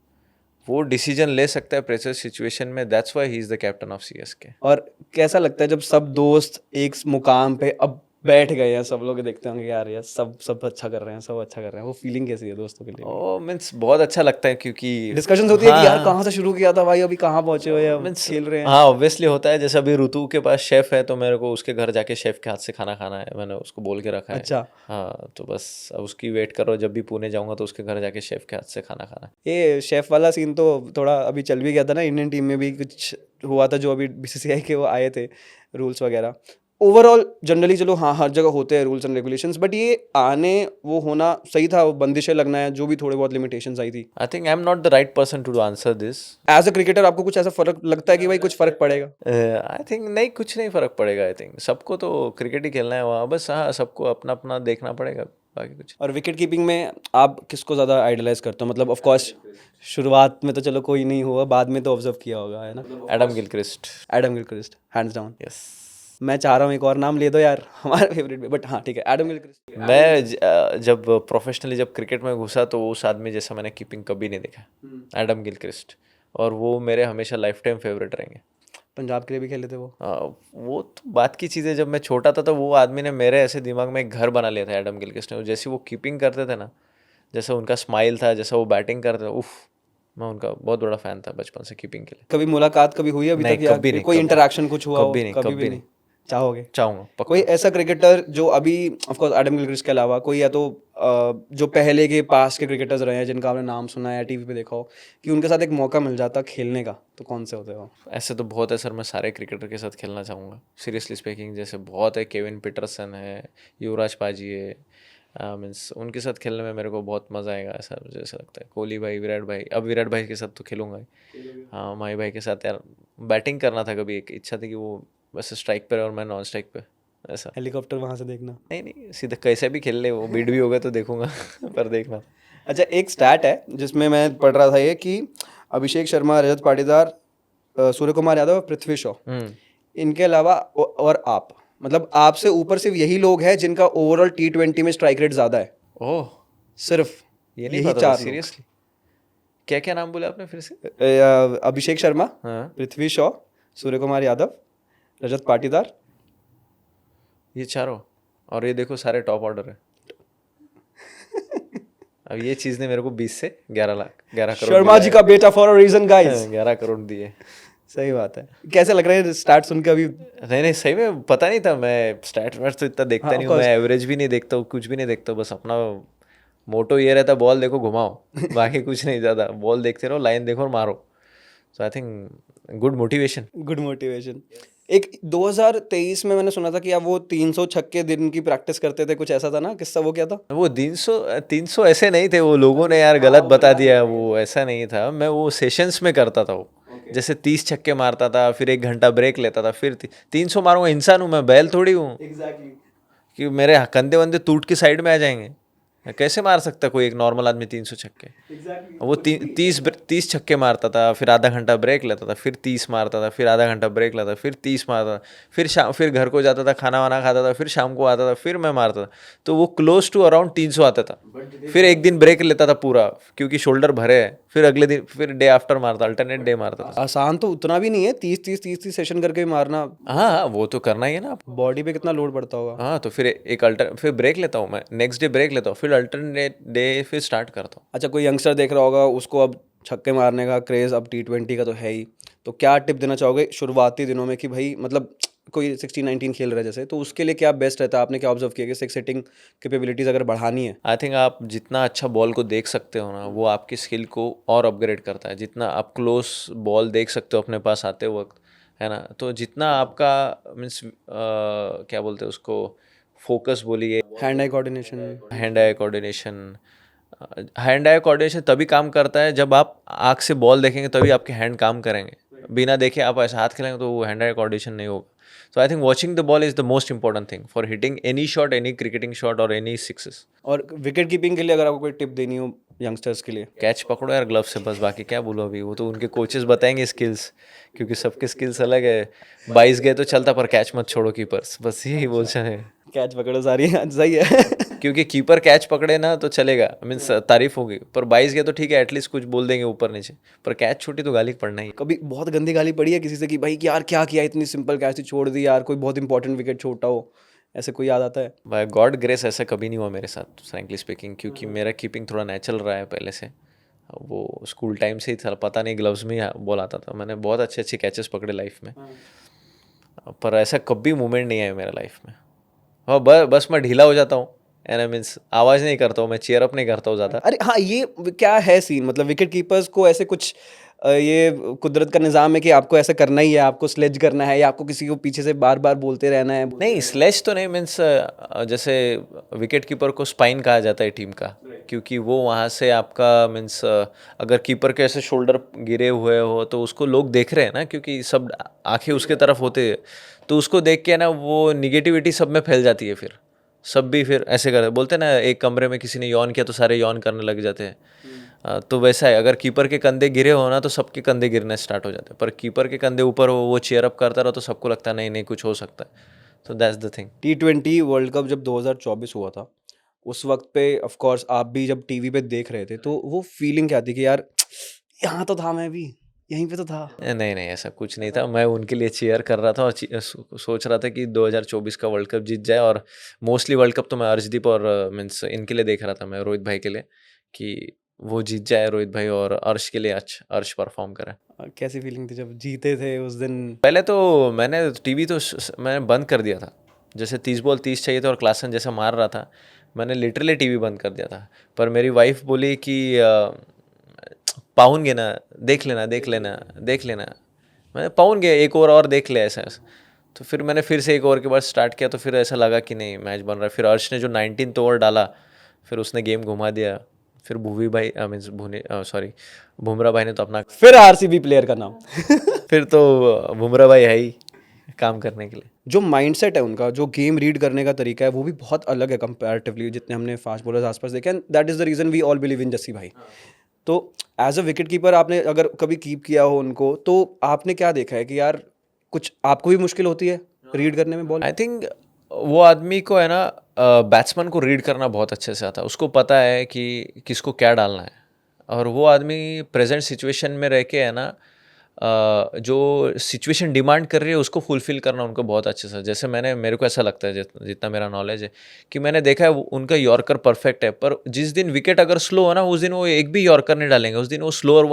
वो decision ले सकता है pressure situation में, that's why he is the captain of CSK. और कैसा लगता है जब सब दोस्त एक मुकाम पे अब बैठ गए हैं, सब लोग देखते होंगे यार यार सब सब अच्छा कर रहे हैं, सब अच्छा कर रहे हैं, वो फीलिंग कैसी है दोस्तों के लिए? ओ मीन्स बहुत अच्छा लगता है, क्योंकि डिस्कशंस होती है कि यार हाँ कहाँ से शुरू किया था भाई, अभी कहाँ पहुंचे हो या मीन्स खेल रहे हैं? हाँ ऑब्वियसली होता है। जैसे अभी ऋतु के पास शेफ है, तो मेरे को उसके घर जाके शेफ के हाथ से खाना खाना है, मैंने उसको बोल के रखा है। अच्छा, हाँ, तो बस अब उसकी वेट करो, जब भी पुणे जाऊंगा तो उसके घर जाके शेफ के हाथ से खाना खाना है। ये शेफ वाला सीन तो थोड़ा अभी चल भी गया था ना, इंडियन टीम में भी कुछ हुआ था, जो अभी बीसीसीआई के वो आए थे रूल्स वगैरह। ओवरऑल जनरली चलो हाँ हर जगह होते हैं रूल्स एंड रेगुलेशंस, बट ये आने वो होना सही था, वो बंदिशें लगना है, जो भी थोड़े बहुत लिमिटेशंस आई थी। I think I am not the right person to answer this. As a cricketer आपको कुछ ऐसा फर्क लगता है कि भाई कुछ फर्क पड़ेगा? आई थिंक नहीं, कुछ नहीं फर्क पड़ेगा। आई थिंक सबको तो क्रिकेट ही खेलना है वहाँ, बस हाँ सबको अपना अपना देखना पड़ेगा, बाकी कुछ। और विकेट कीपिंग में आप किसको ज़्यादा आइडलाइज करते हो? मतलब ऑफ कोर्स शुरुआत में तो चलो कोई नहीं हुआ, बाद में तो ऑब्जर्व किया होगा, है ना? Adam Gilchrist. Adam Gilchrist hands down. Yes. मैं चाह रहा हूँ एक और नाम ले दो यार हमारा फेवरेट भी, बट हाँ ठीक है, एडम गिलक्रिस्ट। जब प्रोफेशनली जब क्रिकेट में घुसा, तो उस आदमी जैसा मैंने कीपिंग कभी नहीं देखा, एडम गिलक्रिस्ट। और वो मेरे हमेशा लाइफ टाइम फेवरेट रहेंगे। पंजाब के लिए भी खेले थे वो। वो तो बात की चीज़ है। जब मैं छोटा था तो वो आदमी ने मेरे ऐसे दिमाग में एक घर बना लिया था, एडम गिलक्रिस्ट ने। जैसे वो कीपिंग करते थे ना, जैसा उनका स्माइल था, जैसा वो बैटिंग करते थे, उफ, मैं उनका बहुत बड़ा फैन था बचपन से कीपिंग के लिए। कभी मुलाकात कभी हुई है अभी नहीं, तक, या कभी नहीं, कोई कभी इंटरेक्शन कुछ हुआ हो? कभी नहीं, कभी भी कभी नहीं चाहोगे? चाहूँगा पक्का। कोई ऐसा क्रिकेटर जो अभी ऑफ कोर्स एडम गिलक्रिस्ट के अलावा कोई, या तो जो पहले के पास के क्रिकेटर्स रहे हैं जिनका आपने नाम सुना है या टीवी पे देखा हो, कि उनके साथ एक मौका मिल जाता खेलने का, तो कौन से होते हो? ऐसे तो बहुत है सर, मैं सारे क्रिकेटर के साथ खेलना चाहूँगा सीरियसली स्पीकिंग। जैसे बहुत है, केविन पीटरसन है, युवराज पाजी है, मीन्स उनके साथ खेलने में मेरे को बहुत मज़ा आएगा, ऐसा मुझे ऐसा लगता है। कोहली भाई, विराट भाई, अब विराट भाई के साथ तो खेलूंगा ही। हाँ, माही भाई के साथ यार बैटिंग करना था कभी, एक इच्छा थी कि वो वैसे स्ट्राइक पे और मैं नॉन स्ट्राइक पे, ऐसा। हेलीकॉप्टर वहाँ से देखना? नहीं नहीं, सीधा कैसे भी खेल ले, वो बीट भी होगा तो देखूंगा पर देखना। अच्छा, एक स्टैट है जिसमें मैं पढ़ रहा था ये कि अभिषेक शर्मा, रजत पाटीदार, सूर्य कुमार यादव, पृथ्वी शॉ, इनके अलावा और आप मतलब आपसे ऊपर सिर्फ यही लोग हैं जिनका ओवरऑल T20 में स्ट्राइक रेट ज़्यादा है, ओह, सिर्फ ये नहीं यही पता था 4 लोग। सीरियसली। क्या-क्या नाम बोले आपने फिर से? अभिषेक शर्मा, हाँ, पृथ्वी शॉ, सूर्य कुमार यादव, रजत पाटीदार। ये चारों, और ये देखो सारे टॉप ऑर्डर है। अब ये चीज़ ने मेरे को 20 से 11 लाख 11 करोड़ शर्मा जी का बेटा for a reason guys. 11 crore दिए। सही बात है। कैसे लग रहा है स्टार्ट सुन के अभी? नहीं नहीं, सही में पता नहीं था। मैं स्टैट्स वैट्स तो इतना देखता हाँ, नहीं of हूँ, मैं course। एवरेज भी नहीं देखता हूँ, कुछ भी नहीं देखता हूँ, बस अपना मोटो ये रहता है, बॉल देखो घुमाओ, बाकी कुछ नहीं, ज़्यादा बॉल देखते रहो, लाइन देखो और मारो। So I think good motivation. Good motivation. एक 2023 में मैंने सुना था कि आप वो 300 छक्के दिन की प्रैक्टिस करते थे, कुछ ऐसा था ना किस्सा? वो क्या था? वो 300 ऐसे नहीं थे, वो लोगों ने यार गलत बता दिया, वो ऐसा नहीं था। मैं वो सेशंस में करता था वो, जैसे 30 छक्के मारता था, फिर 1 घंटा ब्रेक लेता था, फिर 300 मारूंगा। इंसान हूँ मैं, बैल थोड़ी हूँ एग्जैक्टली। कि मेरे कंधे वंधे टूट के साइड में आ जाएंगे। कैसे मार सकता कोई एक नॉर्मल आदमी 300 छक्के? वो 30 छक्के मारता था, फिर आधा घंटा ब्रेक लेता था, फिर 30 मारता था, फिर आधा घंटा ब्रेक लेता था, फिर 30 मारता था, फिर शाम, फिर घर को जाता था, खाना वाना खाता था, फिर शाम को आता था, फिर मैं मारता था। तो वो क्लोज टू अराउंड 300 आता था। फिर एक दिन ब्रेक लेता था पूरा, क्योंकि शोल्डर भरे है, फिर अगले दिन फिर डे आफ्टर मारता, अल्टरनेट डे मारता था। आसान तो उतना भी नहीं है, 30 सेशन करके भी मारना। हाँ हाँ, वो तो करना ही है ना आपको। बॉडी पे कितना लोड पड़ता होगा। हाँ, तो फिर फिर ब्रेक लेता हूँ मैं, नेक्स्ट डे ब्रेक लेता हूँ, फिर अल्टरनेट डे फिर स्टार्ट करता हूँ। अच्छा, कोई यंगस्टर देख रहा होगा, उसको अब छक्के मारने का क्रेज़, अब T20 का तो है ही, तो क्या टिप देना चाहोगे शुरुआती दिनों में कि भाई मतलब कोई 16-19 खेल रहा है जैसे, तो उसके लिए क्या बेस्ट रहता है? आपने क्या ऑब्जर्व किया कि सिक्स हिटिंग कैपेबिलिटीज़ अगर बढ़ानी है? आई थिंक आप जितना अच्छा बॉल को देख सकते हो ना, वो आपकी स्किल को और अपग्रेड करता है। जितना आप क्लोज बॉल देख सकते हो अपने पास आते वक्त, है ना, तो जितना आपका मीन्स क्या बोलते हैं उसको, फोकस बोलिए, hand eye coordination. Hand eye coordination तभी काम करता है जब आप आँख से बॉल देखेंगे, तभी आपके हैंड काम करेंगे। बिना देखे आप ऐसे हाथ खेलेंगे तो वो हैंड आई कोऑर्डिनेशन नहीं होगा। So I think watching the ball is the most important thing for hitting any shot, any cricketing shot और एनी सिक्सेस। और विकेट कीपिंग के लिए अगर आपको कोई टिप देनी हो यंगस्टर्स के लिए? कैच पकड़ो यार ग्लव से, बस बाकी क्या बोलो, अभी वो तो उनके कोचेस बताएंगे स्किल्स, क्योंकि सबके स्किल्स अलग है। 22 गए तो चलता, पर कैच मत छोड़ो कीपर्स, बस यही बोल है। कैच पकड़ो सारी। सही है। क्योंकि कीपर कैच पकड़े ना तो चलेगा, मीन्स तारीफ होगी, पर 22 गए तो ठीक है, एटलीस्ट कुछ बोल देंगे ऊपर नीचे, पर कैच छूटी तो गाली पड़ना ही है। कभी बहुत गंदी गाली पड़ी है किसी से कि भाई कि यार क्या किया, इतनी सिंपल कैच छोड़ दी यार, कोई बहुत इंपॉर्टेंट विकेट छोटा हो, ऐसे कोई याद आता है? बाय गॉड ग्रेस ऐसा कभी नहीं हुआ मेरे साथ, फ्रैंकली स्पीकिंग, क्योंकि मेरा कीपिंग थोड़ा नेचुरल रहा है पहले से। वो स्कूल टाइम से ही था, पता नहीं ग्लव्स में ही बॉल आता था, मैंने बहुत अच्छे अच्छे कैचेस पकड़े लाइफ में, पर ऐसा कभी मोमेंट नहीं आया मेरा लाइफ में। हाँ, बस मैं ढीला हो जाता हूँ, एंड आई मीन्स आवाज़ नहीं करता हूँ, मैं चेयर अप नहीं करता हूँ ज़्यादा। अरे हाँ, ये क्या है सीन? मतलब विकेट कीपर्स को ऐसे कुछ ये कुदरत का निज़ाम है कि आपको ऐसा करना ही है, आपको स्लेज करना है, या आपको किसी को पीछे से बार बार बोलते रहना है? नहीं, स्लेश तो नहीं, मीन्स जैसे विकेट कीपर को स्पाइन कहा जाता है टीम का, क्योंकि वो वहाँ से आपका मीन्स अगर कीपर के ऐसे शोल्डर गिरे हुए हो तो उसको लोग देख रहे हैं ना, क्योंकि सब आंखें उसके तरफ होते हैं, तो उसको देख के ना वो निगेटिविटी सब में फैल जाती है। फिर सब भी फिर ऐसे करते, बोलते हैं ना, एक कमरे में किसी ने यौन किया तो सारे यौन करने लग जाते हैं। तो वैसा है, अगर कीपर के कंधे गिरे हो ना तो सबके कंधे गिरने स्टार्ट हो जाते हैं, पर कीपर के कंधे ऊपर हो, वो चेयर अप करता रहो, तो सबको लगता है नहीं नहीं कुछ हो सकता है। तो that's the thing. T20 world cup जब 2024 हुआ था, उस वक्त पे ऑफ कोर्स आप भी जब टीवी पे देख रहे थे, तो वो फीलिंग क्या थी कि यार यहाँ तो था, मैं भी यहीं पे तो था? नहीं नहीं, ऐसा कुछ नहीं था, मैं उनके लिए चीयर कर रहा था और सोच रहा था कि 2024 का वर्ल्ड कप जीत जाए। और मोस्टली वर्ल्ड कप तो मैं अर्शदीप और मीन्स इनके लिए देख रहा था, मैं रोहित भाई के लिए, कि वो जीत जाए रोहित भाई, और अर्श के लिए अर्श परफॉर्म करे। कैसी फीलिंग थी जब जीते थे उस दिन? पहले तो मैंने टीवी तो मैंने बंद कर दिया था, जैसे 30 बॉल 30 चाहिए थे और क्लासन जैसा मार रहा था, मैंने लिटरली टीवी बंद कर दिया था। पर मेरी वाइफ बोली कि पाऊंगे ना, देख लेना देख लेना देख लेना। मैंने पाऊंगे, एक और देख ले ऐसा ऐसा। तो फिर मैंने फिर से एक ओवर के बाद स्टार्ट किया, तो फिर ऐसा लगा कि नहीं मैच बन रहा है। फिर अर्श ने जो 19th ओवर डाला, फिर उसने गेम घुमा दिया। फिर भुवी भाई मीन्स बुमराह भाई ने तो अपना फिर आरसीबी प्लेयर का नाम। फिर तो बुमराह भाई है ही काम करने के लिए। जो माइंडसेट है उनका, जो गेम रीड करने का तरीका है, वो भी बहुत अलग है कंपैरेटिवली जितने हमने फास्ट बॉलर्स आसपास देखे, and that is the reason we all believe in Jassi भाई। तो एज अ विकेट कीपर आपने अगर कभी कीप किया हो उनको, तो आपने क्या देखा है कि यार कुछ आपको भी मुश्किल होती है रीड करने में बॉल? आई थिंक वो आदमी को है ना, बैट्समैन को रीड करना बहुत अच्छे से आता है, उसको पता है कि किसको क्या डालना है। और वो आदमी प्रेजेंट सिचुएशन में रह के है ना, जो सिचुएशन डिमांड कर रही है उसको फुलफिल करना उनको बहुत अच्छे से। जैसे मेरे को ऐसा लगता है, जितना मेरा नॉलेज है, कि मैंने देखा है उनका यॉर्कर परफेक्ट है, पर जिस दिन विकेट अगर स्लो हो ना, उस दिन वो एक भी यॉर्कर नहीं डालेंगे, उस दिन वो स्लोअर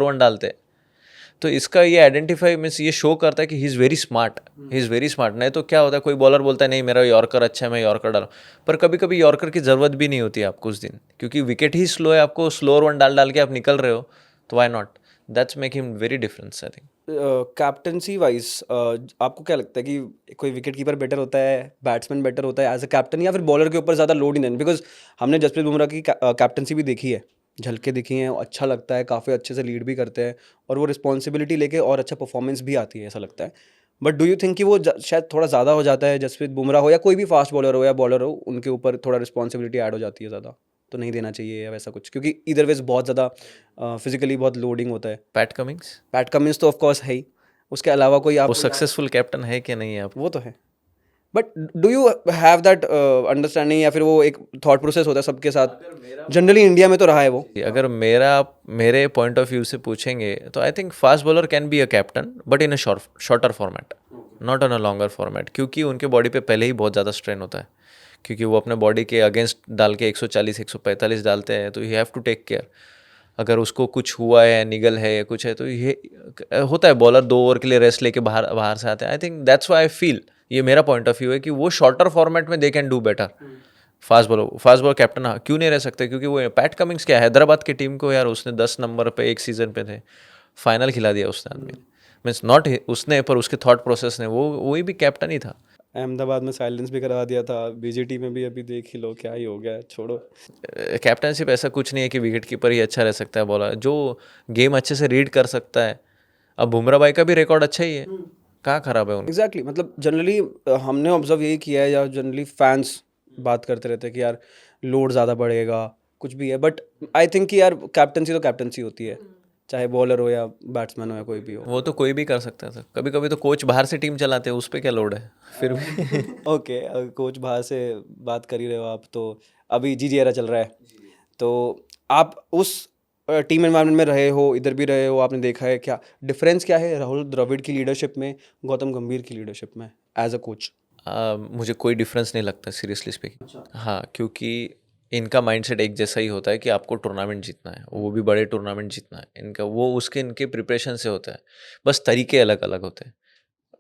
वन डालते हैं। तो इसका ये आइडेंटिफाई मीन्स ये शो करता है कि he is very smart, he is very smart. नहीं तो क्या होता है, कोई बॉलर बोलता है नहीं मेरा यॉर्कर अच्छा है, मैं यॉर्कर डालूं, पर कभी कभी यॉर्कर की ज़रूरत भी नहीं होती है आपको उस दिन, क्योंकि विकेट ही स्लो है, आपको स्लोअर वन डाल डाल के आप निकल रहे हो, तो why not. That's make him very difference I think. Captaincy wise आपको क्या लगता है कि कोई विकेट कीपर बेटर होता है, बैट्समैन बेटर होता है एज अ कैप्टन, या फिर बॉलर के ऊपर ज़्यादा लोड नहीं देना? बिकॉज हमने जसप्रीत बुमराह की कैप्टनसी भी देखी है, झलके दिखी हैं, अच्छा लगता है, काफ़ी अच्छे से लीड भी करते हैं और वो रिस्पॉन्सिबिलिटी लेके और अच्छा परफॉर्मेंस भी आती है, ऐसा लगता है। बट डू यू थिंक कि वो शायद थोड़ा ज़्यादा हो जाता है, जसप्रीत बुमराह हो या कोई भी फास्ट बॉलर हो या बॉलर हो, उनके ऊपर थोड़ा रिस्पॉन्सिबिलिटी ऐड हो जाती है ज़्यादा, तो नहीं देना चाहिए या वैसा कुछ? क्योंकि इधर वेज बहुत ज़्यादा फिजिकली बहुत लोडिंग होता है। पैट कमिंग्स, पैट कमिंस तो ऑफ कोर्स है ही, उसके अलावा कोई वो आप? सक्सेसफुल कैप्टन है कि नहीं है आप? वो तो है, but do you have that understanding, या फिर वो एक थॉट प्रोसेस होता है सबके साथ? जनरली इंडिया में तो रहा है वो। अगर मेरे पॉइंट ऑफ व्यू से पूछेंगे तो I think fast bowler can be a captain, but in a shorter format, not on a longer format, क्योंकि उनके बॉडी पे पहले ही बहुत ज़्यादा स्ट्रेन होता है, क्योंकि वो अपने बॉडी के अगेंस्ट डाल के 140 145 डालते हैं, तो you have to take care. अगर उसको कुछ हुआ है, निगल है या कुछ है, तो ये होता है, बॉलर 2 ओवर के लिए रेस्ट लेके बाहर बाहर से आते हैं। I think that's why I feel, ये मेरा पॉइंट ऑफ व्यू है कि वो शॉर्टर फॉर्मेट में they can do better. Fast bowler captain हाँ क्यों नहीं रह सकते, क्योंकि वो पैट कमिंग्स क्या है, हैदराबाद की टीम को यार उसने 10 नंबर पे एक सीजन पे थे, फाइनल खिला दिया उसने आदमी ने। मीन्स नॉट उसने, पर उसके थॉट प्रोसेस ने, वो वही भी कैप्टन ही था। अहमदाबाद में साइलेंस भी करवा दिया था, बीजेटी में भी अभी देख ही लो क्या ही हो गया है, छोड़ो। कैप्टनशिप ऐसा कुछ नहीं है कि विकेट कीपर ही अच्छा रह सकता है, बॉलर जो गेम अच्छे से रीड कर सकता है। अब बुमराह भाई का भी रिकॉर्ड अच्छा ही है, कहाँ खराब है उनका? एग्जैक्टली मतलब जनरली हमने ऑब्जर्व यही किया है, या जनरली फैंस बात करते रहते हैं कि यार लोड ज़्यादा बढ़ेगा, कुछ भी है, बट आई थिंक कि यार कैप्टनसी तो कैप्टनसी होती है, चाहे बॉलर हो या बैट्समैन हो या कोई भी हो। वो तो कोई भी कर सकता था, कभी कभी तो कोच बाहर से टीम चलाते हैं, उस पर क्या लोड है फिर भी। ओके, कोच बाहर से बात कर ही रहे हो आप, तो अभी जी एरा चल रहा है, तो आप उस टीम एनवायरनमेंट में रहे हो, इधर भी रहे हो, आपने देखा है क्या डिफरेंस क्या है राहुल द्रविड़ की लीडरशिप में, गौतम गंभीर की लीडरशिप में एज अ कोच? मुझे कोई डिफरेंस नहीं लगता सीरियसली स्पीकिंग। हाँ, क्योंकि इनका माइंडसेट एक जैसा ही होता है कि आपको टूर्नामेंट जीतना है, वो भी बड़े टूर्नामेंट जीतना है, इनका वो उसके इनके प्रिपरेशन से होता है, बस तरीके अलग अलग होते हैं।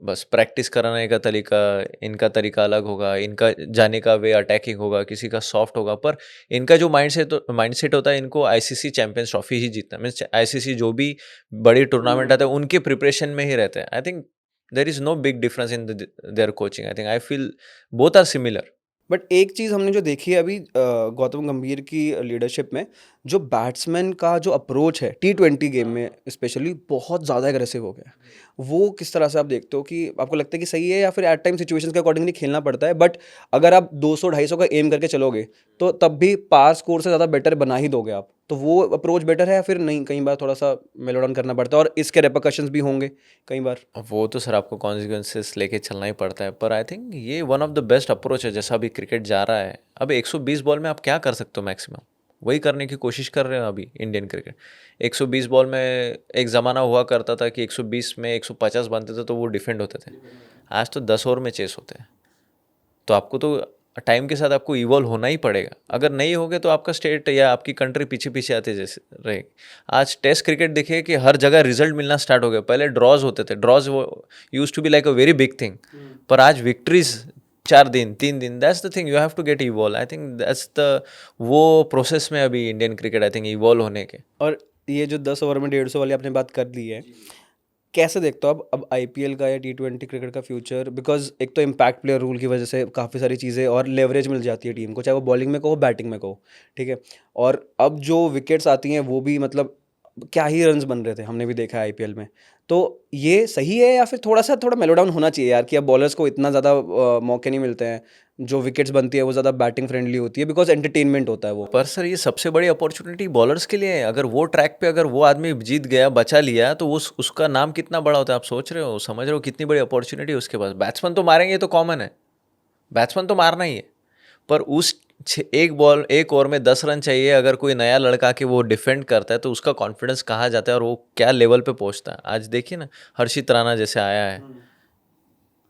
बस प्रैक्टिस कराने का तरीका, इनका तरीका अलग होगा, इनका जाने का वे अटैकिंग होगा, किसी का सॉफ्ट होगा, पर इनका जो माइंडसेट होता है, इनको आईसीसी चैंपियंस ट्रॉफी ही जीतना है। मीन्स आईसीसी जो भी बड़ी टूर्नामेंट आते हैं उनके प्रिपरेशन में ही रहते हैं। I think there is no big difference in their coaching. I think I feel both are similar. But एक चीज़ हमने जो देखी है अभी गौतम गंभीर की लीडरशिप में, जो बैट्समैन का जो अप्रोच है T20 गेम में स्पेशली, बहुत ज़्यादा एग्रेसिव हो गया है। वो किस तरह से आप देखते हो, कि आपको लगता है कि सही है, या फिर एट टाइम सिचुएशंस के अकॉर्डिंगली खेलना पड़ता है, बट अगर आप 200-250 का एम करके चलोगे तो तब भी पार स्कोर से ज़्यादा बेटर बना ही दोगे आप, तो वो अप्रोच बेटर है, या फिर नहीं कई बार थोड़ा सा मेलो डाउन करना पड़ता है और इसके रेपरकशंस भी होंगे कई बार? वो तो सर आपको कॉन्सिक्वेंसेस लेके चलना ही पड़ता है, पर आई थिंक ये one of the best approach है। जैसा अभी क्रिकेट जा रहा है, अब 120 बॉल में आप क्या कर सकते हो मैक्सिमम, वही करने की कोशिश कर रहे हो अभी इंडियन क्रिकेट। 120 बॉल में एक ज़माना हुआ करता था कि 120 में 150 बनते थे तो वो डिफेंड होते थे। आज तो 10 ओवर में चेस होते हैं, तो आपको तो टाइम के साथ आपको इवॉल्व होना ही पड़ेगा। अगर नहीं होगे तो आपका स्टेट या आपकी कंट्री पीछे पीछे आते जैसे रहेगी। आज टेस्ट क्रिकेट देखिए कि हर जगह रिजल्ट मिलना स्टार्ट हो गया। पहले ड्रॉज होते थे, ड्रॉज वो use to be like a very big thing, पर आज विक्ट्रीज 4 दिन 3 दिन, that's the thing, you have to get evolve. I think that's the वो प्रोसेस में अभी Indian cricket I think evolve होने के। और ये जो 10 ओवर में 150 वाली आपने बात कर दी है, कैसे देखते हो अब आईपीएल का या T20 क्रिकेट का फ्यूचर? बिकॉज एक तो इम्पैक्ट प्लेयर रूल की वजह से काफ़ी सारी चीज़ें और लेवरेज मिल जाती है टीम को, चाहे वो बॉलिंग में कहो बैटिंग में कहो, ठीक है? और अब जो विकेट्स आती हैं वो भी मतलब क्या ही रन्स बन रहे थे, हमने भी देखा है आईपीएल में। तो ये सही है या फिर थोड़ा मेलो डाउन होना चाहिए यार, कि अब बॉलर्स को इतना ज़्यादा मौके नहीं मिलते हैं, जो विकेट्स बनती है वो ज़्यादा बैटिंग फ्रेंडली होती है, बिकॉज एंटरटेनमेंट होता है वो। पर सर ये सबसे बड़ी अपॉर्चुनिटी बॉलर्स के लिए है। अगर वो ट्रैक पे अगर वो आदमी जीत गया, बचा लिया, तो उसका नाम कितना बड़ा होता है, आप सोच रहे हो, समझ रहे हो कितनी बड़ी अपॉर्चुनिटी है उसके पास। बैट्समैन तो मारेंगे, तो कॉमन है, बैट्समैन तो मारना ही है, पर एक ओवर में 10 रन चाहिए। अगर कोई नया लड़का के वो डिफेंड करता है तो उसका कॉन्फिडेंस कहाँ जाता है और वो क्या लेवल पे पहुंचता है। आज देखिए ना, हर्षित राणा जैसे आया है,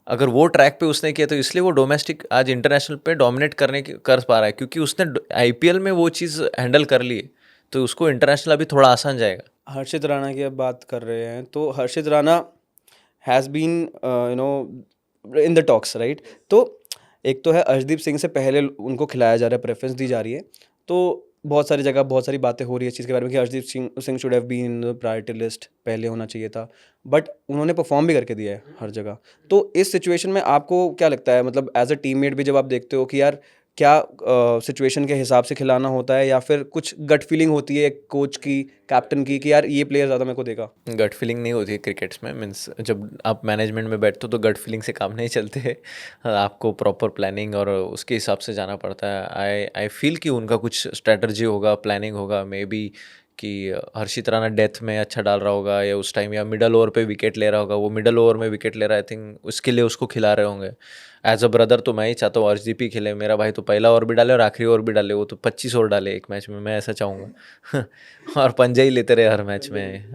अगर वो ट्रैक पे उसने किया तो इसलिए वो डोमेस्टिक आज इंटरनेशनल पे डोमिनेट कर पा रहा है, क्योंकि उसने आईपीएल में वो चीज़ हैंडल कर ली है, तो उसको इंटरनेशनल अभी थोड़ा आसान जाएगा। हर्षित राणा की अब बात कर रहे हैं, तो Harshit Rana has been in the talks, right? तो एक तो है अर्शदीप सिंह से पहले उनको खिलाया जा रहा है, प्रेफरेंस दी जा रही है, तो बहुत सारी जगह बहुत सारी बातें हो रही है इस चीज़ के बारे में कि Arshdeep Singh should have been in the priority list, पहले होना चाहिए था, बट उन्होंने परफॉर्म भी करके दिया है हर जगह। तो इस सिचुएशन में आपको क्या लगता है, मतलब एज अ टीममेट भी जब आप देखते हो कि यार क्या सिचुएशन के हिसाब से खिलाना होता है, या फिर कुछ गट फीलिंग होती है कोच की, कैप्टन की, कि यार ये प्लेयर ज़्यादा मेरे को देगा? गट फीलिंग नहीं होती है क्रिकेट्स में, मीन्स जब आप मैनेजमेंट में बैठते हो तो गट फीलिंग से काम नहीं चलते हैं। आपको प्रॉपर प्लानिंग और उसके हिसाब से जाना पड़ता है। आई फील कि उनका कुछ स्ट्रैटेजी होगा, प्लानिंग होगा, मे बी कि हर्षित राणा डेथ में अच्छा डाल रहा होगा, या उस टाइम या मिडल ओवर पे विकेट ले रहा होगा, वो मिडल ओवर में विकेट ले रहा है, आई थिंक उसके लिए उसको खिला रहे होंगे। एज अ ब्रदर तो मैं ही चाहता हूँ अर्शदीप ही खेले, मेरा भाई तो पहला ओवर भी डाले और आखिरी ओवर भी डाले, वो तो 25 ओवर डाले एक मैच में, मैं ऐसा चाहूँगा। और पंजे ही लेते रहे हर मैच में।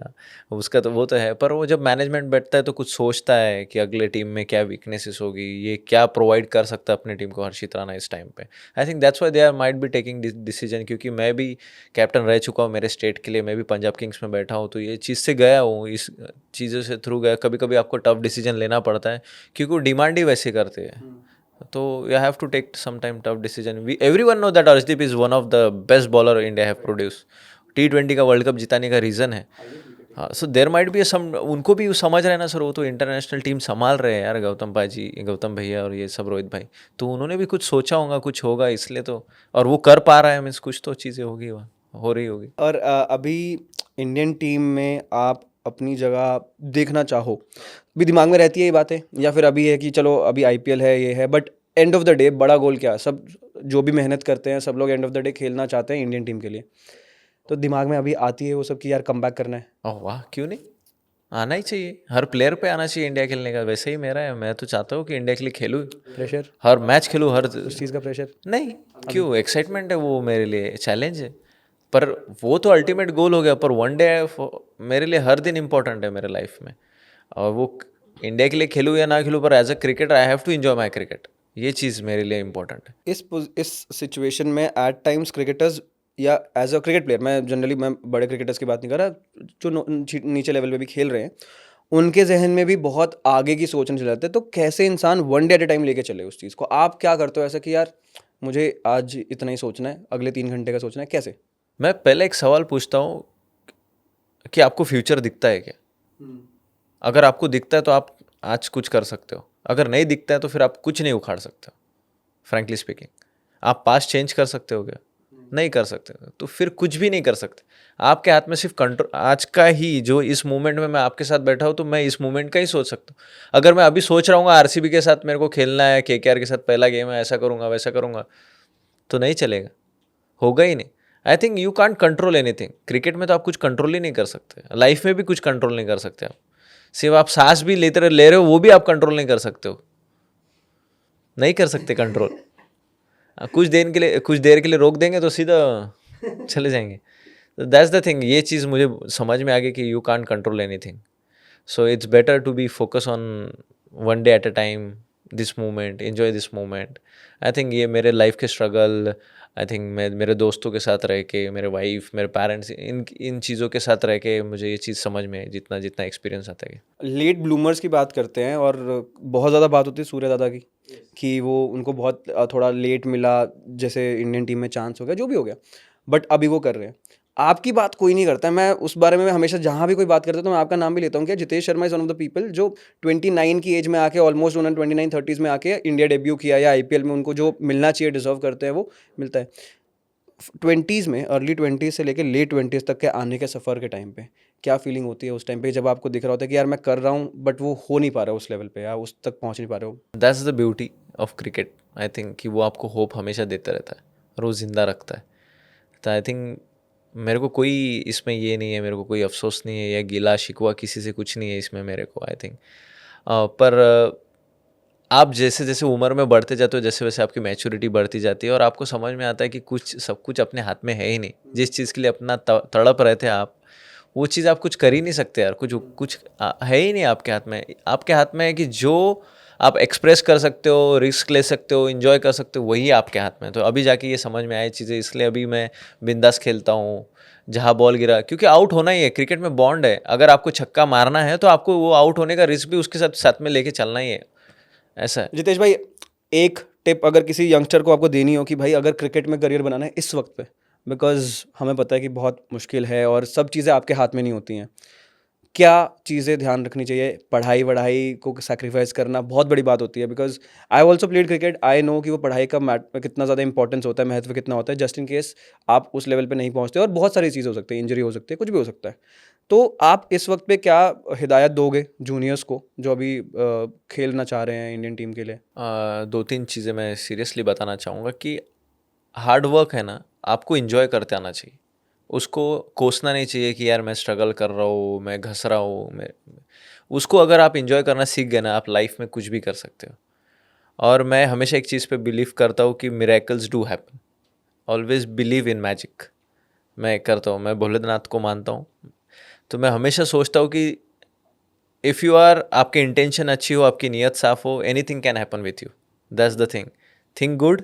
उसका तो वो तो है, पर वो जब मैनेजमेंट बैठता है तो कुछ सोचता है कि अगले टीम में क्या वीकनेसेस होगी, ये क्या प्रोवाइड कर सकता है अपने टीम को हर्षित राणा इस टाइम पे। I think that's why they are might be taking decision, क्योंकि मैं भी कैप्टन रह चुका हूँ मेरे स्टेट के लिए, मैं भी पंजाब किंग्स में बैठा हूँ, तो ये चीज़ से गया हूँ, इस चीज़ों से थ्रू गया। कभी कभी आपको टफ डिसीजन लेना पड़ता है, क्योंकि वो डिमांड ही वैसे करते हैं, तो you have to take some time tough decision. We everyone know that Arshdeep is one of the best bowler India have produce. T20 का वर्ल्ड कप जिताने का रीज़न है। हाँ, सो देर माइट बी सम, उनको भी समझ रहे हैं ना सर, वो तो इंटरनेशनल टीम संभाल रहे हैं यार, गौतम भैया और ये सब रोहित भाई, तो उन्होंने भी कुछ सोचा होगा, कुछ होगा इसलिए तो, और वो कर पा रहा है, मीन्स कुछ तो चीज़ें होगी, वहाँ हो रही होगी। और अभी इंडियन टीम में आप अपनी जगह देखना चाहो, भी दिमाग में रहती है ये बातें, या फिर अभी है कि चलो अभी आईपीएल है, ये है, but end of the day बड़ा गोल क्या है? सब जो भी मेहनत करते हैं सब लोग एंड ऑफ द डे खेलना चाहते हैं इंडियन टीम के लिए, तो दिमाग में अभी आती है वो सब कि यार कम बैक करना है? ओह वाह, क्यों नहीं, आना ही चाहिए, हर प्लेयर पे आना चाहिए इंडिया खेलने का। वैसे ही मेरा है, मैं तो चाहता हूँ कि इंडिया के लिए खेलूँ, प्रेशर, हर मैच खेलूँ, हर उस चीज़ का प्रेशर? नहीं, क्यों, एक्साइटमेंट है वो, मेरे लिए चैलेंज है। पर वो तो अल्टीमेट गोल हो गया, पर वन डे मेरे लिए हर दिन इंपॉर्टेंट है मेरे लाइफ में। और वो इंडिया के लिए खेलूँ या ना खेलूँ, पर as a cricketer I have to enjoy my cricket, ये चीज़ मेरे लिए इंपॉर्टेंट है। इस सिचुएशन में एट टाइम्स क्रिकेटर्स, या एज अ क्रिकेट प्लेयर, मैं बड़े क्रिकेटर्स की बात नहीं कर रहा, जो नीचे लेवल पे भी खेल रहे हैं, उनके जहन में भी बहुत आगे की सोचने चले जाते हैं, तो कैसे इंसान वन डे एट ए टाइम लेके चले उस चीज़ को? आप क्या करते हो ऐसा कि यार मुझे आज इतना ही सोचना है, अगले 3 घंटे का सोचना है, कैसे? मैं पहले एक सवाल पूछता हूँ कि आपको फ्यूचर दिखता है क्या? अगर आपको दिखता है तो आप आज कुछ कर सकते हो, अगर नहीं दिखता है तो फिर आप कुछ नहीं उखाड़ सकते हो। फ्रैंकली स्पीकिंग, आप पास्ट चेंज कर सकते हो क्या? नहीं कर सकते, तो फिर कुछ भी नहीं कर सकते। आपके हाथ में सिर्फ कंट्रोल आज का ही, जो इस मोमेंट में मैं आपके साथ बैठा हूँ, तो मैं इस मोमेंट का ही सोच सकता हूँ। अगर मैं अभी सोच रहा हूँ आरसीबी के साथ मेरे को खेलना है, केकेआर के साथ पहला गेम है, ऐसा करूँगा वैसा करूँगा, तो नहीं चलेगा, होगा ही नहीं। I think you can't control anything. Cricket में तो आप कुछ कंट्रोल ही नहीं कर सकते, लाइफ में भी कुछ कंट्रोल नहीं कर सकते आप। सिर्फ आप सांस भी ले रहे हो, वो भी आप कंट्रोल नहीं कर सकते हो, नहीं कर सकते कंट्रोल। कुछ देर के लिए रोक देंगे तो सीधा चले जाएंगे। दैट्स द थिंग, ये चीज़ मुझे समझ में आ गई कि you can't control anything. So it's better to be focus on one day at a time, this moment, enjoy this moment. I think ये मेरे लाइफ के स्ट्रगल, आई थिंक मैं मेरे दोस्तों के साथ रह के, मेरे वाइफ, मेरे पेरेंट्स, इन चीज़ों के साथ रह के मुझे ये चीज़ समझ में जितना जितना एक्सपीरियंस आता है। लेट ब्लूमर्स की बात करते हैं, और बहुत ज़्यादा बात होती है सूर्य दादा की, कि वो उनको बहुत थोड़ा लेट मिला, जैसे इंडियन टीम में चांस हो गया, जो भी हो गया, बट अभी वो कर रहे हैं। आपकी बात कोई नहीं करता है, मैं उस बारे में हमेशा जहाँ भी कोई बात करता है तो मैं आपका नाम भी लेता हूँ कि Jitesh Sharma is one of the people जो 29 की एज में आके, ऑलमोस्ट उन्होंने 29-30s में आके इंडिया डेब्यू किया, या आईपीएल में उनको जो मिलना चाहिए, डिजर्व करते हैं, वो मिलता है। 20s में, अर्ली 20s से लेकर लेट 20s तक के आने के सफ़र के टाइम पे क्या फीलिंग होती है उस टाइम पे जब आपको दिख रहा होता है कि यार मैं कर रहा हूँ बट वो हो नहीं पा रहा है उस लेवल पे, या उस तक पहुँच नहीं पा रहे हो? That's the beauty of cricket I think, कि वो आपको होप हमेशा देता रहता है और वो ज़िंदा रखता है। तो आई थिंक मेरे को कोई इसमें ये नहीं है, मेरे को कोई अफसोस नहीं है या गिला शिकवा किसी से कुछ नहीं है इसमें मेरे को आई थिंक। पर आप जैसे जैसे उम्र में बढ़ते जाते हो, जैसे वैसे आपकी मैच्योरिटी बढ़ती जाती है और आपको समझ में आता है कि कुछ सब कुछ अपने हाथ में है ही नहीं। जिस चीज़ के लिए अपना तड़प रहे थे आप, वो चीज़ आप कुछ कर ही नहीं सकते यार। कुछ कुछ है ही नहीं आपके हाथ में। आपके हाथ में है कि जो आप एक्सप्रेस कर सकते हो, रिस्क ले सकते हो, इन्जॉय कर सकते हो, वही आपके हाथ में है। तो अभी जाके ये समझ में आई चीज़ें, इसलिए अभी मैं बिंदास खेलता हूँ। जहाँ बॉल गिरा, क्योंकि आउट होना ही है, क्रिकेट में बॉन्ड है। अगर आपको छक्का मारना है तो आपको वो आउट होने का रिस्क भी उसके साथ साथ में लेके चलना ही है, ऐसा है। जितेश भाई, एक टिप अगर किसी यंगस्टर को आपको देनी हो कि भाई अगर क्रिकेट में करियर बनाना है इस वक्त पे, बिकॉज हमें पता है कि बहुत मुश्किल है और सब चीज़ें आपके हाथ में नहीं होती हैं, क्या चीज़ें ध्यान रखनी चाहिए? पढ़ाई वढ़ाई को सैक्रिफाइस करना बहुत बड़ी बात होती है, because I also played cricket, I know कि वो पढ़ाई का कितना ज़्यादा इंपॉर्टेंस होता है, महत्व कितना होता है, जस्ट इन केस आप उस लेवल पे नहीं पहुंचते। और बहुत सारी चीज़ें हो सकती है, इंजरी हो सकती है, कुछ भी हो सकता है। तो आप इस वक्त पे क्या हिदायत दोगे जूनियर्स को जो अभी खेलना चाह रहे हैं इंडियन टीम के लिए? दो तीन चीज़ें मैं सीरियसली बताना चाहूँगा कि हार्ड वर्क है ना, आपको इन्जॉय करते आना चाहिए। उसको कोसना नहीं चाहिए कि यार मैं स्ट्रगल कर रहा हूँ, मैं घस रहा हूँ। मैं उसको अगर आप इन्जॉय करना सीख गए ना, आप लाइफ में कुछ भी कर सकते हो। और मैं हमेशा एक चीज़ पे बिलीव करता हूँ कि miracles do happen. Always believe in magic. मैं करता हूँ, मैं भोलेनाथ को मानता हूँ। तो मैं हमेशा सोचता हूँ कि इफ़ यू आर, आपकी इंटेंशन अच्छी हो, आपकी नीयत साफ हो, anything can happen with you. That's the thing. Think good,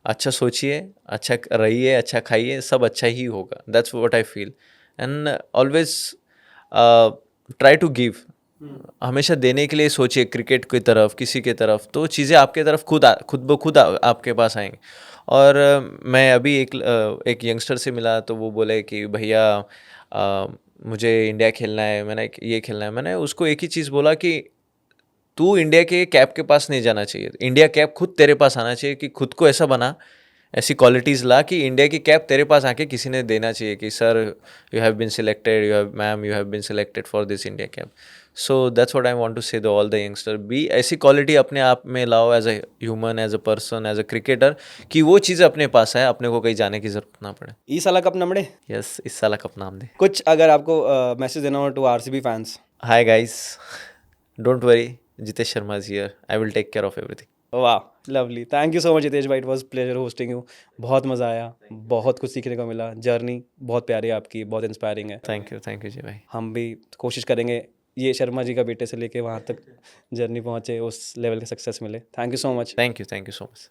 अच्छा सोचिए, अच्छा रहिए, अच्छा खाइए, सब अच्छा ही होगा। That's what I feel. And always try to give. हमेशा देने के लिए सोचिए, क्रिकेट की तरफ, किसी के तरफ, तो चीज़ें आपके तरफ खुद ब खुद आपके पास आएंगे। और मैं अभी एक यंगस्टर से मिला तो वो बोले कि भैया मुझे इंडिया खेलना है, मैंने ये खेलना है। मैंने उसको एक ही चीज़ बोला कि तू इंडिया के कैप के पास नहीं जाना चाहिए, इंडिया कैप खुद तेरे पास आना चाहिए। कि खुद को ऐसा बना, ऐसी क्वालिटीज़ ला कि इंडिया की कैप तेरे पास आके किसी ने देना चाहिए कि sir you have been selected, you have ma'am you have been selected for this India cap. So that's what I want to say the all the youngster, be ऐसी क्वालिटी अपने आप में लाओ, as a human, as a person, as a cricketer, कि वो चीज़ अपने पास है, अपने को कहीं जाने की ज़रूरत ना पड़े। ई साला कप नमड़े। यस, इस साल कप नाम दे। कुछ अगर आपको मैसेज देना हो to RCB fans? Hi guys, don't worry, Jitesh Sharma is here, I will take care of everything. वाह, lovely, thank you so much Jitesh भाई, it was pleasure hosting you. बहुत मज़ा आया, बहुत कुछ सीखने को मिला, जर्नी बहुत प्यारी है आपकी, बहुत इंस्पायरिंग है। थैंक यू जी भाई। हम भी कोशिश करेंगे ये शर्मा जी का बेटे से लेके वहाँ तक जर्नी पहुँचे, उस लेवल के सक्सेस मिले। Thank you so much. Thank you so much.